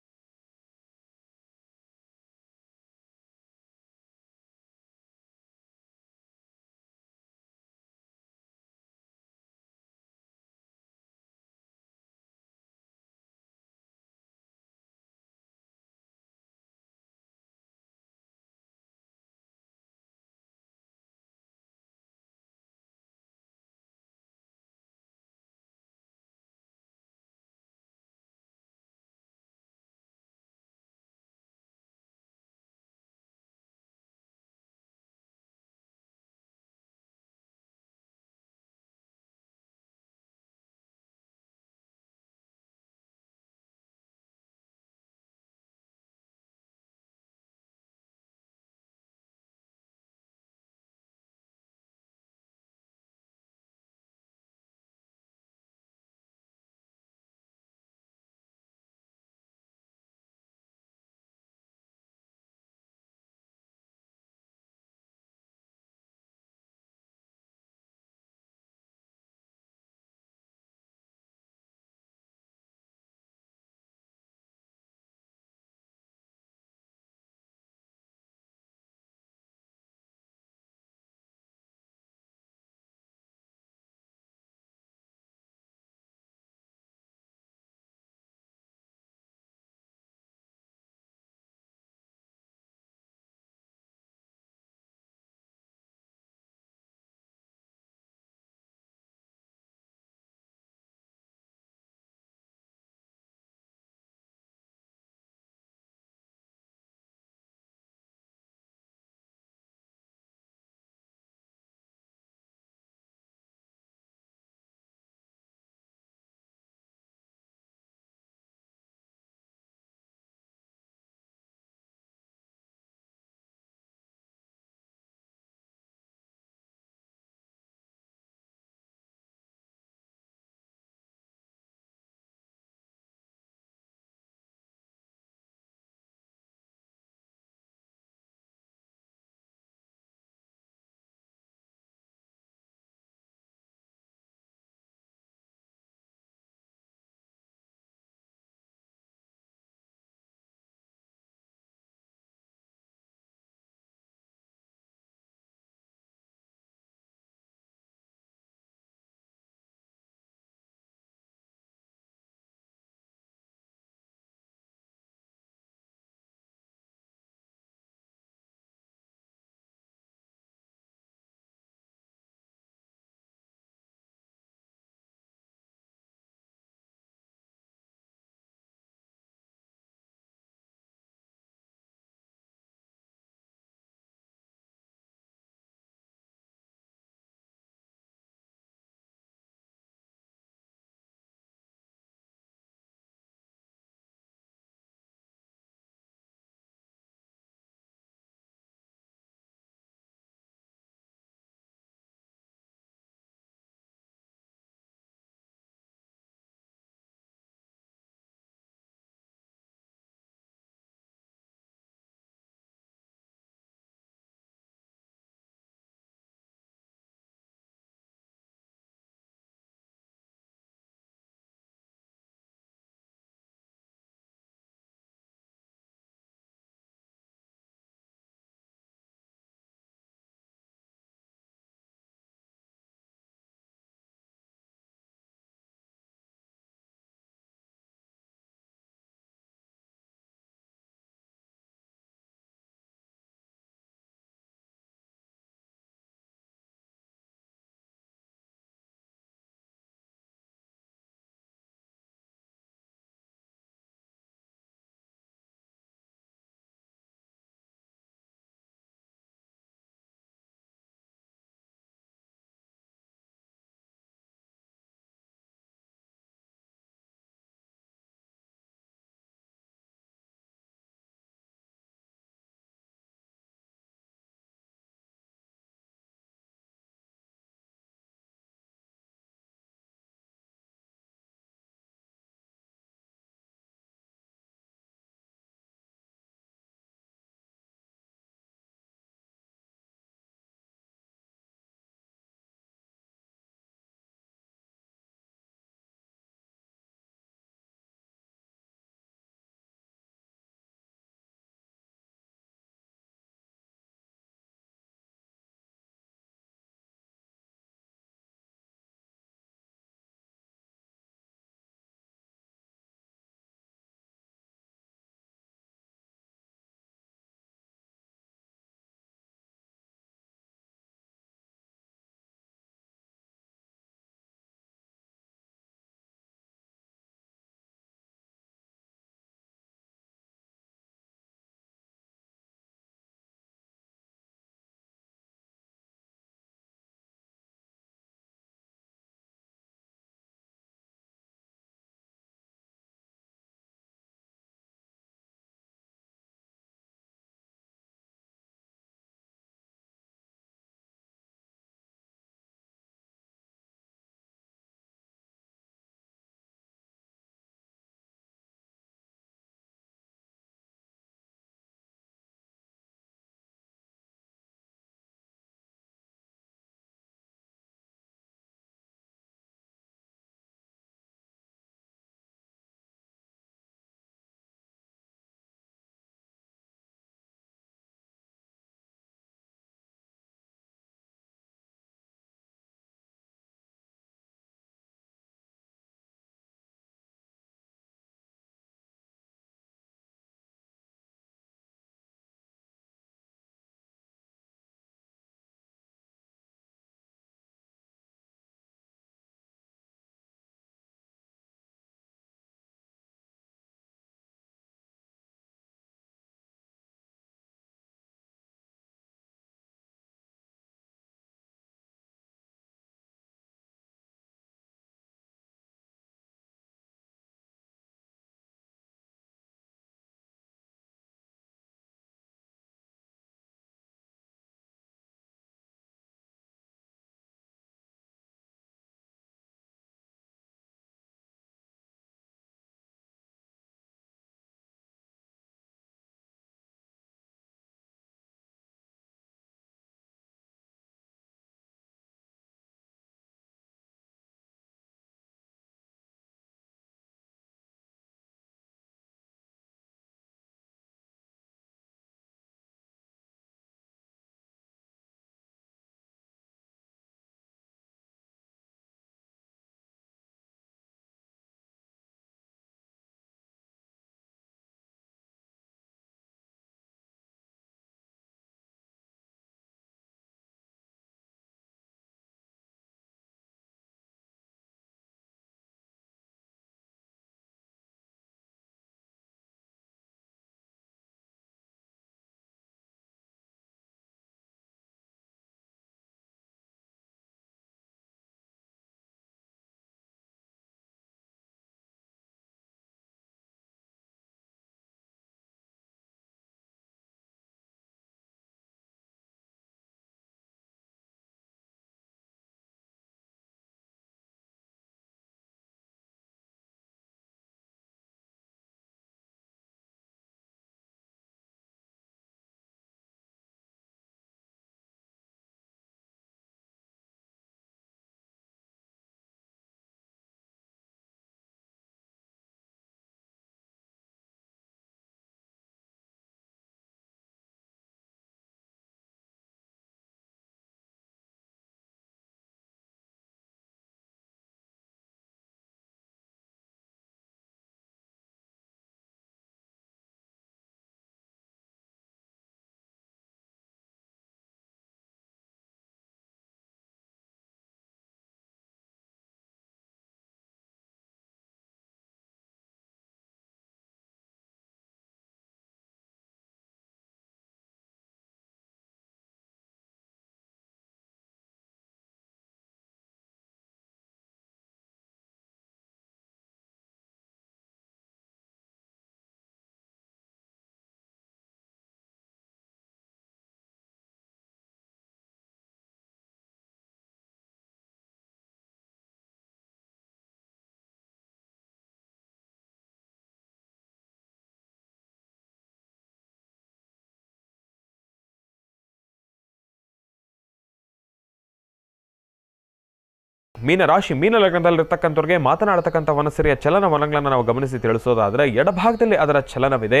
ಮೀನರಾಶಿ ಮೀನ ಲಗ್ನದಲ್ಲಿರ್ತಕ್ಕಂಥವ್ರಿಗೆ ಮಾತನಾಡತಕ್ಕಂಥ ಮನಸ್ಸಿರಿಯ ಚಲನವಲನಗಳನ್ನು ನಾವು ಗಮನಿಸಿ ತಿಳಿಸೋದಾದರೆ ಎಡಭಾಗದಲ್ಲಿ ಅದರ ಚಲನವಿದೆ.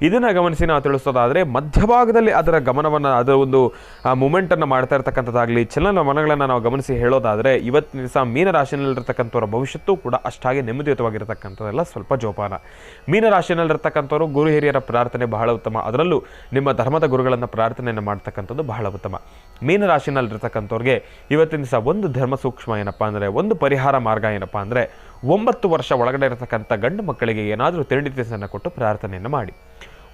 ಇದನ್ನು ಗಮನಿಸಿ ನಾವು ತಿಳಿಸೋದಾದರೆ ಮಧ್ಯಭಾಗದಲ್ಲಿ ಅದರ ಗಮನವನ್ನು ಅದರ ಒಂದು ಮೂಮೆಂಟನ್ನು ಮಾಡ್ತಾ ಇರ್ತಕ್ಕಂಥದ್ದಾಗಲಿ ಚಲನವಲನಗಳನ್ನು ನಾವು ಗಮನಿಸಿ ಹೇಳೋದಾದರೆ ಇವತ್ತಿನ ದಿವಸ ಮೀನರಾಶಿನಲ್ಲಿರ್ತಕ್ಕಂಥವ್ರ ಭವಿಷ್ಯತ್ತು ಕೂಡ ಅಷ್ಟಾಗಿ ನೆಮ್ಮದಿಯುತವಾಗಿರ್ತಕ್ಕಂಥದ್ದೆಲ್ಲ ಸ್ವಲ್ಪ ಜೋಪಾನ. ಮೀನರಾಶಿನಲ್ಲಿರ್ತಕ್ಕಂಥವ್ರು ಗುರು ಹಿರಿಯರ ಪ್ರಾರ್ಥನೆ ಬಹಳ ಉತ್ತಮ, ಅದರಲ್ಲೂ ನಿಮ್ಮ ಧರ್ಮದ ಗುರುಗಳನ್ನು ಪ್ರಾರ್ಥನೆಯನ್ನು ಮಾಡ್ತಕ್ಕಂಥದ್ದು ಬಹಳ ಉತ್ತಮ. ಮೀನರಾಶಿನಲ್ಲಿರ್ತಕ್ಕಂಥವ್ರಿಗೆ ಇವತ್ತಿನ ದಿವಸ ಒಂದು ಧರ್ಮ ಸೂಕ್ಷ್ಮ ಏನಪ್ಪ ಅಂದರೆ, ಒಂದು ಪರಿಹಾರ ಮಾರ್ಗ ಏನಪ್ಪ ಅಂದರೆ 9 ವರ್ಷ ಒಳಗಡೆ ಇರತಕ್ಕಂಥ ಗಂಡು ಮಕ್ಕಳಿಗೆ ಏನಾದರೂ ತಿಂಡಿ ತಿನಿಸನ್ನು ಕೊಟ್ಟು ಪ್ರಾರ್ಥನೆಯನ್ನು ಮಾಡಿ.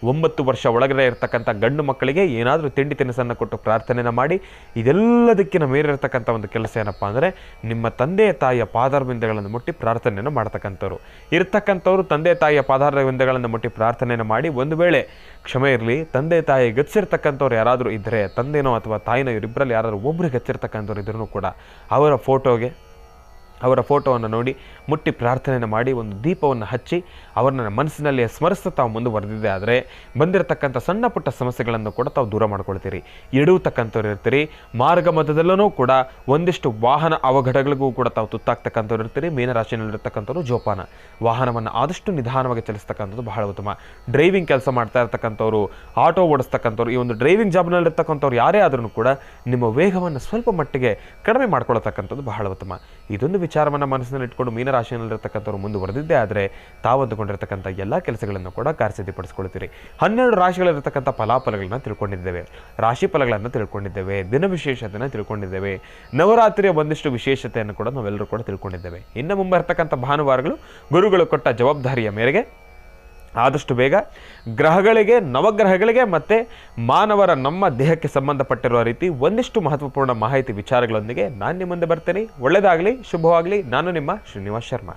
9 ವರ್ಷ ಒಳಗಡೆ ಇರತಕ್ಕಂಥ ಗಂಡು ಮಕ್ಕಳಿಗೆ ಏನಾದರೂ ತಿಂಡಿ ತಿನಿಸನ್ನು ಕೊಟ್ಟು ಪ್ರಾರ್ಥನೆಯನ್ನು ಮಾಡಿ. ಇದೆಲ್ಲದಕ್ಕಿಂತ ಮೇಲಿರತಕ್ಕಂಥ ಒಂದು ಕೆಲಸ ಏನಪ್ಪ ಅಂದರೆ ನಿಮ್ಮ ತಂದೆ ತಾಯಿಯ ಪಾದಾರವಿಂದಗಳನ್ನು ಮುಟ್ಟಿ ಪ್ರಾರ್ಥನೆಯನ್ನು ಮಾಡ್ತಕ್ಕಂಥವ್ರು ಇರ್ತಕ್ಕಂಥವ್ರು. ತಂದೆ ತಾಯಿಯ ಪಾದಾರವಿಂದಗಳನ್ನು ಮುಟ್ಟಿ ಪ್ರಾರ್ಥನೆಯನ್ನು ಮಾಡಿ. ಒಂದು ವೇಳೆ ಕ್ಷಮೆ ಇರಲಿ, ತಂದೆ ತಾಯಿ ಗಚ್ಚಿರ್ತಕ್ಕಂಥವ್ರು ಯಾರಾದರೂ ಇದ್ದರೆ, ತಂದೆನೋ ಅಥವಾ ತಾಯಿನೋ ಇವರಿಬ್ಬರಲ್ಲಿ ಯಾರಾದರೂ ಒಬ್ಬರು ಗಚ್ಚಿರ್ತಕ್ಕಂಥವ್ರು ಇದ್ರೂ ಕೂಡ ಅವರ ಫೋಟೋವನ್ನು ನೋಡಿ ಮುಟ್ಟಿ ಪ್ರಾರ್ಥನೆಯನ್ನು ಮಾಡಿ ಒಂದು ದೀಪವನ್ನು ಹಚ್ಚಿ ಅವರನ್ನ ಮನಸ್ಸಿನಲ್ಲಿ ಸ್ಮರಿಸ್ತಾ ತಾವು ಮುಂದುವರೆದಿದೆ ಆದರೆ ಬಂದಿರತಕ್ಕಂಥ ಸಣ್ಣ ಪುಟ್ಟ ಸಮಸ್ಯೆಗಳನ್ನು ಕೂಡ ತಾವು ದೂರ ಮಾಡ್ಕೊಳ್ತೀರಿ. ಎಡುವತಕ್ಕಂಥವ್ರು ಇರ್ತೀರಿ. ಮಾರ್ಗ ಮಧ್ಯದಲ್ಲೂ ಕೂಡ ಒಂದಿಷ್ಟು ವಾಹನ ಅವಘಡಗಳಿಗೂ ಕೂಡ ತಾವು ತುತ್ತಾಗ್ತಕ್ಕಂಥವ್ರು ಇರ್ತೀರಿ. ಮೀನರಾಶಿನಲ್ಲಿರ್ತಕ್ಕಂಥವ್ರು ಜೋಪಾನ. ವಾಹನವನ್ನು ಆದಷ್ಟು ನಿಧಾನವಾಗಿ ಚಲಿಸ್ತಕ್ಕಂಥದ್ದು ಬಹಳ ಉತ್ತಮ. ಡ್ರೈವಿಂಗ್ ಕೆಲಸ ಮಾಡ್ತಾ ಇರ್ತಕ್ಕಂಥವ್ರು, ಆಟೋ ಓಡಿಸ್ತಕ್ಕಂಥವ್ರು, ಈ ಒಂದು ಡ್ರೈವಿಂಗ್ ಜಾಬ್ನಲ್ಲಿರ್ತಕ್ಕಂಥವ್ರು ಯಾರೇ ಆದ್ರೂ ಕೂಡ ನಿಮ್ಮ ವೇಗವನ್ನು ಸ್ವಲ್ಪ ಮಟ್ಟಿಗೆ ಕಡಿಮೆ ಮಾಡ್ಕೊಳ್ತಕ್ಕಂಥದ್ದು ಬಹಳ ಉತ್ತಮ. ಇದೊಂದು ವಿಚಾರವನ್ನು ಮನಸ್ಸಿನಲ್ಲಿ ಇಟ್ಕೊಂಡು ಮೀನರಾಶಿಯಲ್ಲಿರ್ತಕ್ಕಂಥವ್ರು ಮುಂದುವರೆದಿದ್ದೇ ಆದರೆ ತಾವು ಅಂದುಕೊಂಡಿರ್ತಕ್ಕಂಥ ಎಲ್ಲ ಕೆಲಸಗಳನ್ನು ಕೂಡ ಕಾರ್ಯಸಿದ್ಧಿಪಡಿಸ್ಕೊಳ್ತೀರಿ. 12 ರಾಶಿಗಳಿರ್ತಕ್ಕಂಥ ಫಲಾಫಲಗಳನ್ನ ತಿಳ್ಕೊಂಡಿದ್ದೇವೆ, ರಾಶಿ ಫಲಗಳನ್ನು ತಿಳ್ಕೊಂಡಿದ್ದೇವೆ, ದಿನ ವಿಶೇಷತೆಯನ್ನು ತಿಳ್ಕೊಂಡಿದ್ದೇವೆ, ನವರಾತ್ರಿಯ ಒಂದಿಷ್ಟು ವಿಶೇಷತೆಯನ್ನು ಕೂಡ ನಾವೆಲ್ಲರೂ ಕೂಡ ತಿಳ್ಕೊಂಡಿದ್ದೇವೆ. ಇನ್ನು ಮುಂಬರ್ತಕ್ಕಂಥ ಭಾನುವಾರಗಳು ಗುರುಗಳು ಕೊಟ್ಟ ಜವಾಬ್ದಾರಿಯ ಮೇರೆಗೆ ಆದಷ್ಟು ಬೇಗ ಗ್ರಹಗಳಿಗೆ, ನವಗ್ರಹಗಳಿಗೆ ಮತ್ತು ಮಾನವರ ನಮ್ಮ ದೇಹಕ್ಕೆ ಸಂಬಂಧಪಟ್ಟಿರುವ ರೀತಿ ಒಂದಿಷ್ಟು ಮಹತ್ವಪೂರ್ಣ ಮಾಹಿತಿ ವಿಚಾರಗಳೊಂದಿಗೆ ನಾನು ನಿಮ್ಮ ಮುಂದೆ ಬರ್ತೇನೆ. ಒಳ್ಳೆಯದಾಗಲಿ, ಶುಭವಾಗಲಿ. ನಾನು ನಿಮ್ಮ ಶ್ರೀನಿವಾಸ್ ಶರ್ಮಾ.